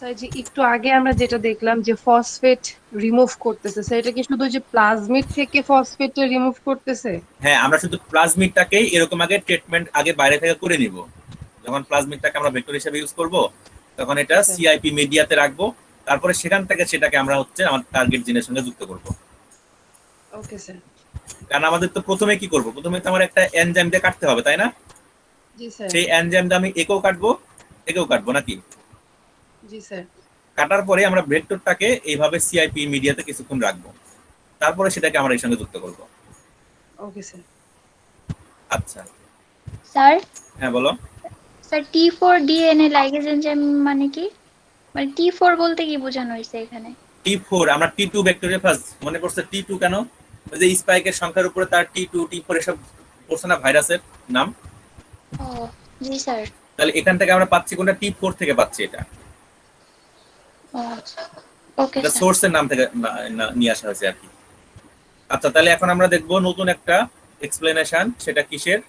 স্যার যে একটু আগে আমরা যেটা দেখলাম যে ফসফেট রিমুভ করতেছে, স্যার এটা কি শুধু যে প্লাজমিড থেকে ফসফেটটা রিমুভ করতেছে? হ্যাঁ, আমরা শুধু প্লাজমিডটাকে এরকম আগে ট্রিটমেন্ট আগে বাইরে থেকে করে নিব। যখন প্লাজমিডটাকে আমরা ভেক্টর হিসেবে ইউজ করব, তখন এটা আচ্ছা। সিআইপি মিডিয়াতে রাখবো, তারপরে সেখান থেকে সেটাকে আমরা হচ্ছে আমার টার্গেট জিনের সঙ্গে যুক্ত করব। Okay sir. কারণ আমাদের তো প্রথমে কি করব, প্রথমে তো আমার একটা এনজাইম দিয়ে কাটতে হবে, তাই না? জি স্যার। সেই এনজাইমটা আমি একেও কাটবো, একেও কাটবো নাকি? জি স্যার। কাটার পরে আমরা ভেক্টরটাকে এইভাবে সিআইপি মিডিয়াতে কিছুক্ষণ রাখবো, তারপরে সেটাকে আমরা এর সঙ্গে যুক্ত করব। Okay sir. আচ্ছা, স্যার হ্যাঁ বলো। Sir T4 DNA ligase enzyme মানে কি? মানে T4 বলতে কি বোঝানো হয়েছে এখানে? T4 আমরা T2 ভেক্টরে ফার্স্ট মনে পড়ছে। T2 কেন? ওই যে স্পাইকের সংখ্যার উপরে তার T2 T4 এসব পড়ছে না ভাইরাসের নাম। ও জি স্যার। তাহলে এখান থেকে আমরা পাচ্ছি কোনটা, T4 থেকে পাচ্ছি এটা। ও ওকে এটা স্যার। সোর্সের নাম থেকে নিয়ে আসা হয়েছে আর কি। আচ্ছা, তাহলে এখন আমরা দেখব নতুন একটা এক্সপ্লেনেশন। সেটা কিসের?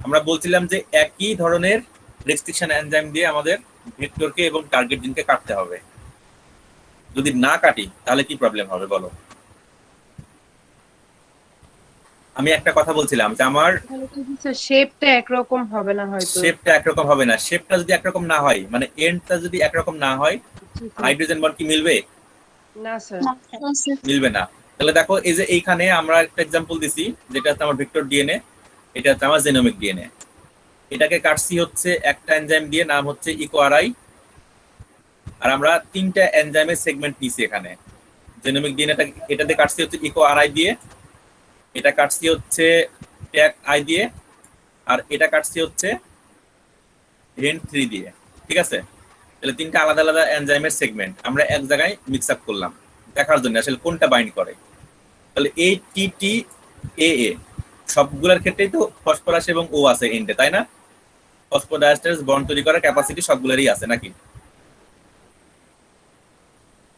আমরা বলছিলাম যে একই ধরনের রেস্ট্রিকশন এনজাইম দিয়ে আমাদের ভেক্টরকে এবং টার্গেট জিনকে কাটতে হবে। যদি না কাটি তাহলে কি প্রবলেম হবে বলো? আমি একটা কথা বলছিলাম যে আমার তাহলে কি স্যার শেপটা একরকম হবে না হয়তো? শেপটা একরকম হবে না। শেপটা যদি একরকম না হয়, মানে এন্ডটা যদি একরকম না হয়, জি স্যার। হাইড্রোজেন বন্ড কি মিলবে? না স্যার। মিলবে না। তাহলে দেখো, এই যে এইখানে আমরা একটা এক্সাম্পল দিছি, যেটা হচ্ছে আমার ভেক্টর ডিএনএ, এটা হচ্ছে আমার জেনোমিক ডিএনএ। এটাকে কাটছি হচ্ছে একটা এনজাইম দিয়ে, নাম হচ্ছে ইকোআরআই। আর আমরা তিনটা এনজাইমের সেগমেন্ট নিছি এখানে। জেনোমিক ডিএনএটা এটা দিয়ে কাটছি হচ্ছে ইকোআরআই দিয়ে, এটা কাটছি হচ্ছে ট্যাগ আই দিয়ে, আর এটা কাটছি হচ্ছে হেন্ট 3 দিয়ে। ঠিক আছে? তাহলে তিনটা আলাদা আলাদা এনজাইমের সেগমেন্ট আমরা এক জায়গায় মিক্স আপ করলাম দেখার জন্য আসলে কোনটা বাইন্ড করে। তাহলে এই টি এ এ সবগুলোর ক্ষেত্রেই তো ফসফরাস এবং ও আছে এন্ডে, তাই না? ফসফোডাইএস্টারেজ বন্ড তৈরি করার ক্যাপাসিটি সবগুলোরই আছে নাকি?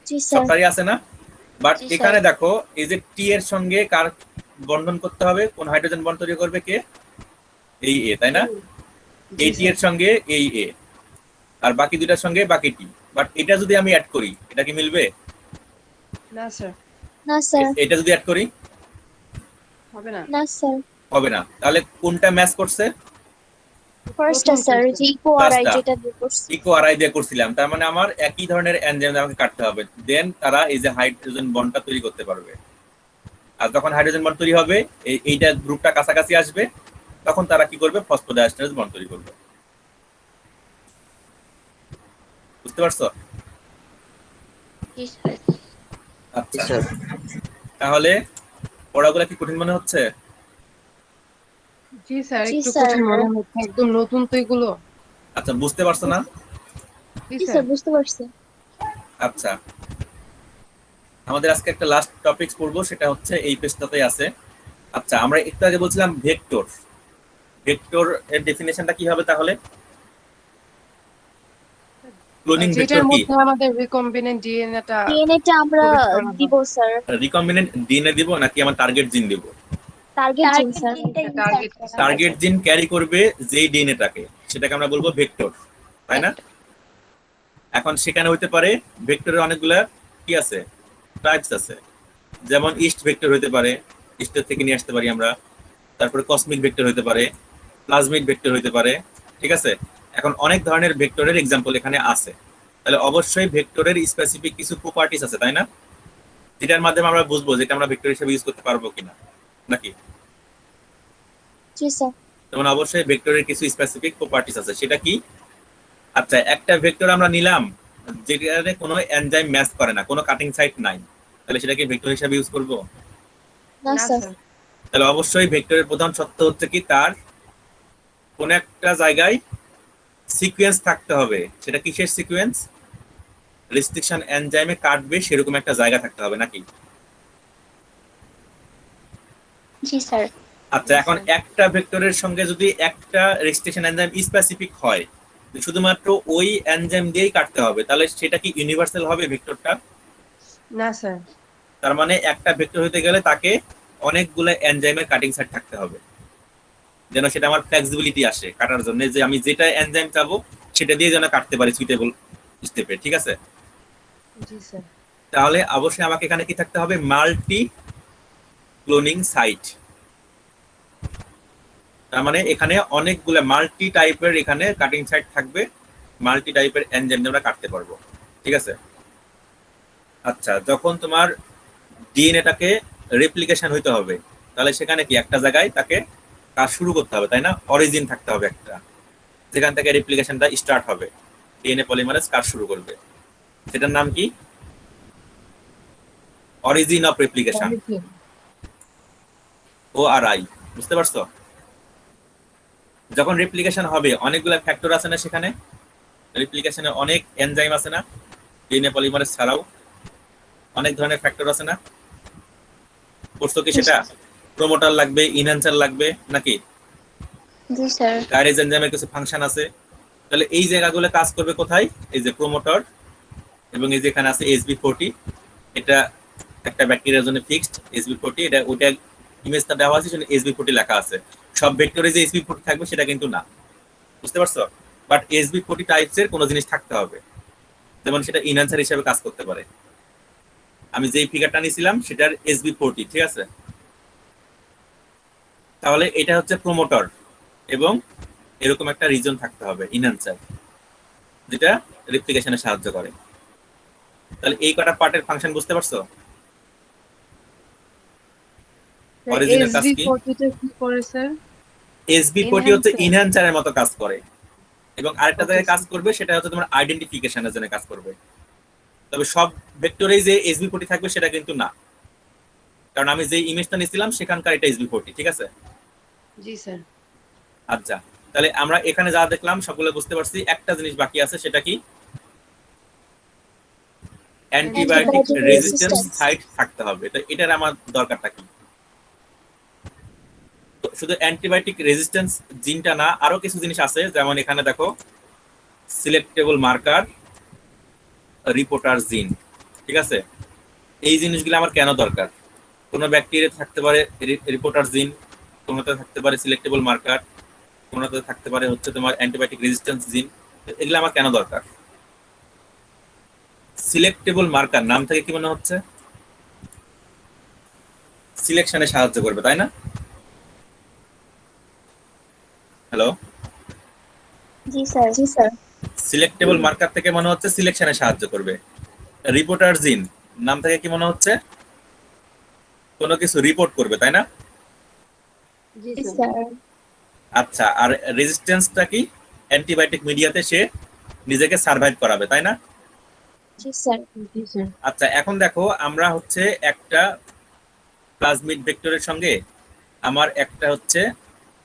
জি স্যার। সবটারই আছে না? But G, sir. এখানে দেখো, এই যে টি এর সঙ্গে কার বন্ধন করতে হবে, কোন হাইড্রোজেন বন্ড তৈরি করবে কে? এই এ, তাই না? এই টি এর সঙ্গে এই এ, আর বাকি দুটার সঙ্গে বাকি টি। বাট এটা যদি আমি অ্যাড করি, এটা কি মিলবে? না স্যার। না স্যার। এটা যদি অ্যাড করি হবে না। না স্যার। হবে না। তাহলে কোনটা ম্যাচ করছে? ফার্স্টটা স্যার, যে ইকো আর আই First টা। যেটা দিয়ে করছি। ইকো আরআই দিয়ে করছিলাম, তার মানে আমার একই ধরনের এনজাইম আমাকে কাটতে হবে, দেন তারা এই যে হাইড্রোজেন বন্ডটা তৈরি করতে পারবে। আর যখন হাইড্রোজেন বন্ড তৈরি হবে, এইটা গ্রুপটা কাছাকাছি আসবে, তখন তারা কি করবে? ফসফোডাইএস্টারেজ বন্ড তৈরি করবে। বুঝতে পারছো? জি স্যার। আচ্ছা, তাহলে পড়াগুলো কি কঠিন মনে হচ্ছে? জি স্যার, জি একটু স্যার। কঠিন মনে হচ্ছে, একদম নতুন তো এগুলো। আচ্ছা, বুঝতে পারছো না? জি জি স্যার। স্যার, বুঝতে পারছি। আচ্ছা, আমাদের আজকে একটা লাস্ট টপিক পড়বো, সেটা হচ্ছে এই পেজটাতেই আছে। আচ্ছা, আমরা একটু আগে বলছিলাম ভেক্টর। ভেক্টর এর ডেফিনেশনটা কি হবে তাহলে? ক্লোনিং ভেক্টর যেটার কি? মধ্যে আমাদের রিকম্বিনেন্ট ডিএনএটা ডিএনএটা আমরা প্রবেশ করানো দিব স্যার। রিকম্বিনেন্ট ডিএনএ দিব নাকি আমার টার্গেট জিন দিব? টার্গেট জিন স্যার। টার্গেট। টার্গেট জিন ক্যারি করবে যেই ডিএনএটাকে, সেটাকে আমরা বলবো ভেক্টর, তাই না? এখন সেখানে হইতে পারে ভেক্টরের অনেকগুলা কি আছে, টাইপস আছে। যেমন ইস্ট ভেক্টর হইতে পারে, ইস্টের থেকে নিয়ে আসতে পারি আমরা। তারপরে কসমিক ভেক্টর হইতে পারে, প্লাজমিক ভেক্টর হইতে পারে। ঠিক আছে? এখন অনেক ধরনের ভেক্টরের এক্সাম্পল এখানে আছে। তাহলে অবশ্যই ভেক্টরের স্পেসিফিক কিছু প্রপার্টিস আছে, তাই না? যেটার মাধ্যমে আমরা বুঝবো যেটা আমরা ভেক্টর হিসেবে ইউজ করতে পারবো কিনা, নাকি? জি স্যার। যেমন অবশ্যই ভেক্টরের কিছু স্পেসিফিক প্রপার্টিস আছে, সেটা কি? আচ্ছা, একটা ভেক্টর আমরা নিলাম যেটাতে কোনো এনজাইম ম্যাচ করে না, কোনো কাটিং সাইট নাই, তাহলে সেটাকে ভেক্টর হিসেবে ইউজ করব? না না স্যার। স্যার। তাহলে অবশ্যই ভেক্টরের প্রধান সত্য হচ্ছে কি, তার কোন একটা জায়গায় সিকোয়েন্স থাকতে হবে। সেটা কিসের সিকোয়েন্স? রেস্ট্রিকশন এনজাইমে কাটবে সেরকম একটা জায়গা থাকতে হবে, নাকি? জি স্যার। আচ্ছা, এখন একটা ভেক্টরের সঙ্গে যদি একটা রেস্ট্রিকশন এনজাইম স্পেসিফিক হয়, শুধুমাত্র ওই এনজাইম দিয়েই কাটতে হবে, তাহলে সেটা কি ইউনিভার্সাল হবে ভেক্টরটা? না স্যার। তার মানে একটা ভেক্টর হতে গেলে তাকে অনেকগুলো এনজাইমের কাটিং সাইট থাকতে হবে, যেন সেটা আমার ফ্লেক্সিবিলিটি আসে কাটার জন্য, যে আমি যেটা এনজাইম চাবো সেটা দিয়ে যেন কাটতে পারি সুইটেবল স্টেপে, ঠিক আছে? জি স্যার। তাহলে অবশ্যই আমাকে এখানে কি থাকতে হবে, মাল্টি ক্লোনিং সাইট। তার মানে এখানে অনেকগুলো মাল্টি টাইপের এখানে কাটিং সাইট থাকবে, মাল্টি টাইপের এনজাইম আমরা কাটতে পারবো, ঠিক আছে? আচ্ছা, যখন তোমার ডিএনএটাকে রেপ্লিকেশন হইতে হবে, তাহলে সেখানে কি একটা জায়গায় তাকে কাজ শুরু করতে হবে, তাই না? অরিজিন থাকতে হবে একটা, যেখান থেকে রেপ্লিকেশনটা স্টার্ট হবে, ডিএনএ পলিমারেজ কাজ শুরু করবে। সেটার নাম কি? Origin of replication, ORI। বুঝতে পারছো? যখন রেপ্লিকেশন হবে অনেকগুলো ফ্যাক্টর আছে না সেখানে, রেপ্লিকেশনে অনেক এনজাইম আছে না, ডিএনএ পলিমারেজ ছাড়াও অনেক ধরনের ফ্যাক্টর আছে না? পড়ছো কি সেটা? প্রোমোটার লাগবে, ইনহ্যান্সার লাগবে নাকি? জি স্যার। কাইনেজ এনজাইমের কিছু ফাংশন আছে। তাহলে এই জায়গাগুলো কাজ করবে কোথায়? এই যে প্রোমোটার এবং এই যে এখানে আছে SB40, এটা একটা ব্যাকটেরিয়ার জন্য ফিক্সড SB40, এটা ওটা ইমেজটা দেওয়া আছে সেখানে SB40 লেখা আছে। সব ভেক্টরে যে SB40 থাকবে সেটা কিন্তু না, বুঝতে পারছো? বাট SB40 টাইপসের কোনো জিনিস থাকতে হবে, যেমন সেটা ইনহ্যান্সার হিসেবে কাজ করতে পারে। আমি যেই ফিগারটা নিয়েছিলাম সেটার SB40, ঠিক আছে? তাহলে এটা হচ্ছে প্রোমোটর এবং এরকম একটা রিজন থাকতে হবে ইনহ্যান্সার, যেটা রেপ্লিকেশনে সাহায্য করে। তাহলে এই কটা পার্টের ফাংশন বুঝতে পারছো? অরিজিনাল কাজ কি? SB40 কি করে স্যার? SB40 হচ্ছে Enhancer। ইনহ্যান্সারের মতো কাজ করে, এবং আরেকটা Okay, জায়গায় কাজ sir। করবে সেটা হচ্ছে তোমার আইডেন্টিফিকেশনের জন্য কাজ করবে। তবে সব ভেক্টরেই যে SB40 থাকবে সেটা কিন্তু না, কারণ আমি যে ইমেজটা নিয়েছিলাম সেখানকার এটা SB40, ঠিক আছে? জি স্যার। আচ্ছা, তাহলে আমরা এখানে যা দেখলাম সবগুলো বুঝতে পারছি। একটা জিনিস বাকি আছে, সেটা কি? Antibiotic Antibiotic resistance resistance। Site থাকতে হবে। তো এটার আমার দরকারটা কি? তো শুধু অ্যান্টিবায়োটিক রেজিস্ট্যান্স জিনটা না, আরো কিছু জিনিস আছে, যেমন এখানে দেখো সিলেক্টেবল মার্কার, রিপোর্টার জিন, ঠিক আছে? এই জিনিসগুলো আমার কেন দরকার? কোনো ব্যাকটেরিয়া থাকতে পারে রিপোর্টার জিন, কোনোতে থাকতে পারে সিলেক্টেবল মার্কার, কোনোতে থাকতে পারে হচ্ছে তোমার অ্যান্টিবায়োটিক রেজিস্ট্যান্স জিন। এগুলো আমার কেন দরকার? সিলেক্টেবল মার্কার নাম থেকে কি মনে হচ্ছে? সিলেকশনে সাহায্য করবে, তাই না? হ্যালো, জি স্যার। জি স্যার। সিলেক্টেবল মার্কার থেকে মনে হচ্ছে সিলেকশনে সাহায্য করবে। রিপোর্টার জিন নাম থেকে কি মনে হচ্ছে? কোনো কিছু রিপোর্ট করবে, তাই না? জি জি স্যার। স্যার। আচ্ছা, আর রেজিস্ট্যান্সটা কি? অ্যান্টিবায়োটিক মিডিয়াতে সে নিজেকে সার্ভাইভ করাবে, তাই না? জি স্যার। জি স্যার। আচ্ছা, এখন দেখো আমরা হচ্ছে একটা প্লাজমিড ভেক্টরের সঙ্গে আমার একটা হচ্ছে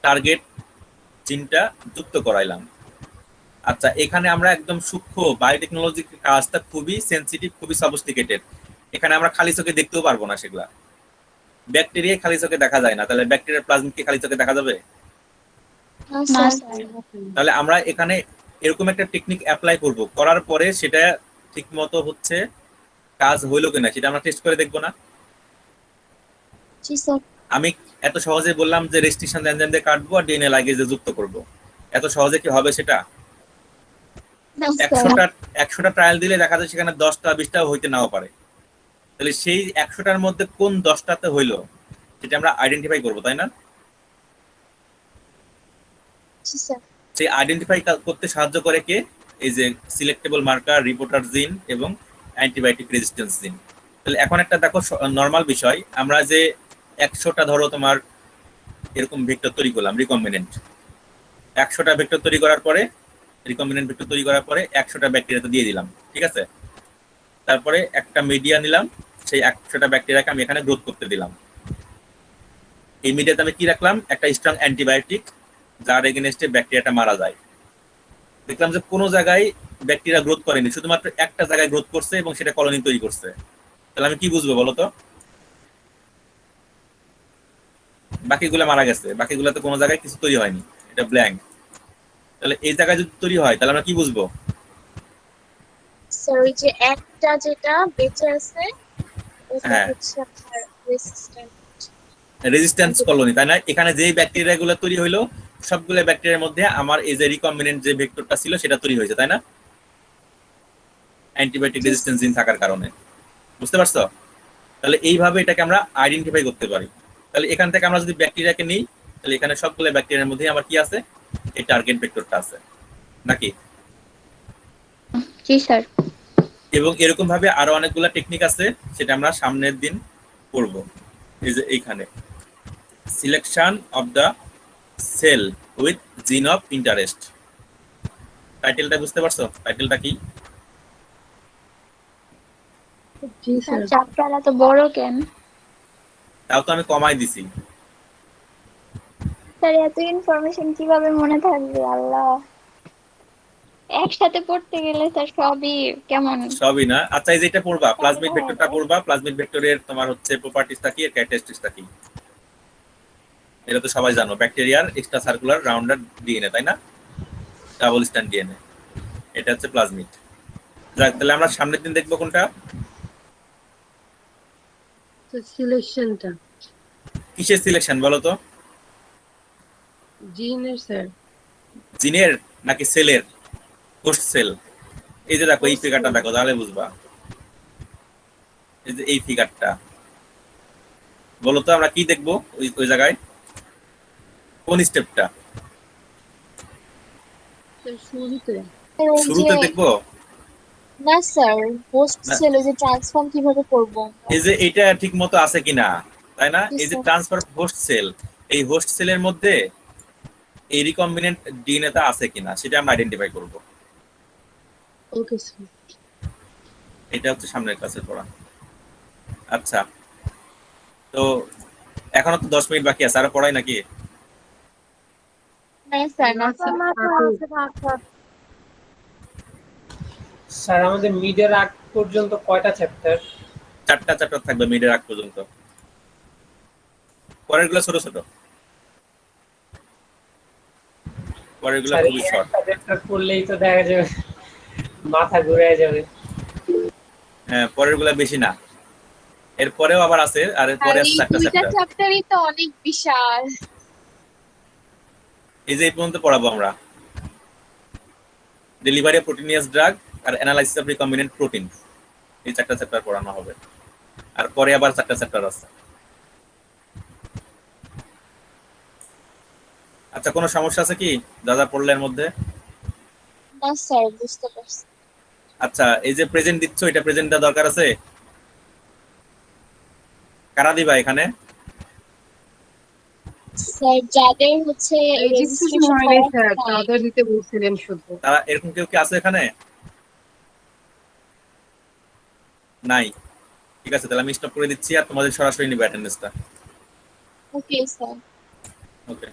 টার্গেট জিনটা যুক্ত করাইলাম। আচ্ছা, এখানে আমরা একদম সূক্ষ্ম বায়োটেকনোলজি কাজটা খুবই সেনসিটিভ, খুবই সফিস্টিকেটেড। এখানে আমরা খালি চোখে দেখতেও পারবো না সেগুলা। ব্যাকটেরিয়া খালি চোখে দেখা যায় না, তাহলে ব্যাকটেরিয়ার প্লাজমিডকে খালি চোখে দেখা যাবে? না না স্যার। স্যার। তাহলে আমরা এখানে এরকম একটা টেকনিক অ্যাপ্লাই করব, করার পরে সেটা ঠিক মতো হচ্ছে কাজ হইলো কিনা সেটা আমরা টেস্ট করে দেখবো না? জি স্যার। আমি এত সহজে বললাম যে রেস্ট্রিকশন এনজাইম দিয়ে কাটবো আর ডিএনএ লাইগেজে যুক্ত করব, এত সহজে কি হবে সেটা? না স্যার। 100টা ট্রায়াল দিলে দেখা যায় সেখানে 10টা 20টা হইতে নাও পারে। তাহলে সেই 100টার মধ্যে কোন 10টাতে হইলো সেটা আমরা আইডেন্টিফাই করবো, তাই না? জি স্যার। সেই আইডেন্টিফাই করতে সাহায্য করে কে? এই যে সিলেক্টেবল মার্কার, রিপোর্টার জিন এবং অ্যান্টিবায়োটিক রেজিস্ট্যান্স জিন। তাহলে এখন একটা দেখো নর্মাল বিষয়, আমরা যে 100টা ধরো তোমার এরকম ভেক্টর তৈরি করলাম রিকম্বিনেন্ট, 100টা ভেক্টর তৈরি করার পরে, রিকম্বিনেন্ট ভেক্টর তৈরি করার পরে 100টা ব্যাকটেরিয়াতে দিয়ে দিলাম, ঠিক আছে? তারপরে একটা মিডিয়া নিলাম, সেই 100টা ব্যাকটেরিয়াকে আমি এখানে গ্রোথ করতে দিলাম। এই মিডিয়াতে আমি কি রাখলাম? একটা স্ট্রং অ্যান্টিবায়োটিক, যার এগেনস্টে ব্যাকটেরিয়াটা মারা যায়। দেখলাম যে কোনো জায়গায় ব্যাকটেরিয়া গ্রোথ করেনি, শুধুমাত্র একটা জায়গায় গ্রোথ করছে এবং সেটা কলোনি তৈরি করছে। তাহলে আমি কি বুঝবো বলো তো? বাকিগুলো মারা গেছে, বাকিগুলোতে কোনো জায়গায় কিছু তৈরি হয়নি, এটা ব্ল্যাঙ্ক। তাহলে এই জায়গায় যদি তৈরি হয় তাহলে আমরা কি বুঝবো? স্যার ওই যে একটা যেটা বেঁচে আছে ওটা হ্যাঁ, হচ্ছে আপনার রেসিস্ট্যান্ট। রেজিস্ট্যান্স কলোনি, তাই না? এখানে যে ব্যাকটেরিয়াগুলো তৈরি হইলো সবগুলো ব্যাকটেরিয়ার মধ্যে আমার এই যে রিকম্বিনেন্ট যে ভেক্টরটা ছিল সেটা তৈরি হয়েছে, তাই না? অ্যান্টিবায়োটিক রেজিস্ট্যান্স জিন থাকার কারণে। বুঝতে পারছো? তাহলে এইভাবে এটাকে আমরা আইডেন্টিফাই করতে পারি। তাহলে এখান থেকে আমরা যদি ব্যাকটেরিয়াকে নিই, তাহলে এখানে সবগুলো ব্যাকটেরিয়ার মধ্যেই আমার কি আছে, এই টার্গেট ভেক্টরটা আছে নাকি? জি স্যার। এবং এরকম ভাবে আরো অনেকগুলো টেকনিক আছে, সেটা আমরা সামনের দিন করব। এই যে এইখানে selection of the cell with gene of interest. টাইটেলটা বুঝতে পারছো? টাইটেলটা কি? জি স্যার। চ্যাপ্টার এত বড় কেন? তাও তো আমি কমাই দিছি। স্যার এত ইনফরমেশন কিভাবে মনে থাকবে আল্লাহ, একসাথে পড়তে গেলে স্যার সবই কেমন। সবই না। আচ্ছা, এই যে এটা পড়বা, প্লাজমিড ভেক্টরটা পড়বা। প্লাজমিড ভেক্টরের তোমার হচ্ছে প্রপার্টিসটা কি আর ক্যারেক্টারিস্টিক্সটা কি, এটা তো সবাই জানো। ব্যাকটেরিয়ার এক্সট্রা সার্কুলার রাউন্ডার ডিএনএ, তাই না? ডাবল স্ট্যান্ড ডিএনএ, এটা হচ্ছে প্লাজমিড। যাক, তাহলে আমরা সামনের দিন দেখবো কোনটা? সিলেকশনটা কিসের সিলেকশন বলো তো? জিনের স্যার। জিনের নাকি সেলের? Host cell. এই যে দেখো, এই ফিগারটা দেখো, তাহলে বুঝবা। এই যে এই ফিগারটা, বলো তো আমরা কি দেখবো ওই ওই জায়গায়? কোন স্টেপটা শুরুতে ওই শুরুতে যে দেখবো? না স্যার, হোস্ট না। সেল ওই যে ট্রান্সফর্ম কিভাবে করব? এই যে এটা ঠিক মতো আছে কিনা, তাই না? এই যে স্যার। ট্রান্সফার হোস্ট সেল, এই হোস্ট সেলের মধ্যে এই রিকম্বিনেন্ট ডিএনএ টা আছে কিনা সেটা আমরা আইডেন্টিফাই করব। Okay sir. এটা হচ্ছে সামনের ক্লাসের পড়া। আচ্ছা, তো এখনো তো 10 মিনিট বাকি আছে, আরো পড়াই নাকি? না স্যার, না স্যার। স্যার আমাদের মিডের আগ পর্যন্ত কয়টা চ্যাপ্টার? 4টা চ্যাপ্টার থাকবে মিডের আগ পর্যন্ত। পরের গুলো ছোট ছোট, পরের গুলো স্যার খুবই শর্ট। একটা চ্যাপ্টার পড়লেই তো দেখা যাবে মাথা ঘুরে যাবে। হ্যাঁ, পরের গুলো বেশি না, এরপরেও আবার আছে, আর আর এরপরে আছে এই 4টা দুইটা চ্যাপ্টার। চ্যাপ্টারই তো অনেক বিশাল। এই যে এই পর্যন্ত পড়াবো আমরা, ডেলিভারি অফ প্রোটিনিয়াস ড্রাগ আর অ্যানালাইসিস অফ রিকম্বিনেন্ট প্রোটিন, এই 4টা চ্যাপ্টার পড়ানো হবে। আর পরে আবার 4টা চ্যাপ্টার আছে। আচ্ছা, কোনো সমস্যা আছে কি যা যা পড়লে এর মধ্যে? না স্যার, বুঝতে পারছি। আচ্ছা, এই যে প্রেজেন্ট দিচ্ছ, এটা প্রেজেন্ট দেওয়া দরকার আছে? কারা দিবা এখানে? স্যার যাদের হচ্ছে রেজিস্ট্রেশন রেজিস্ট্রেশন হয়নি করা স্যার, হয়, তাদের দিতে বলছিলেন শুধু। তারা এরকম কেউ কি আছে এখানে? নাই? ঠিক আছে, তাহলে আমি স্টপ করে দিচ্ছি আর তোমাদের সরাসরি নিবে অ্যাটেন্ডেন্সটা। Okay sir. ওকে।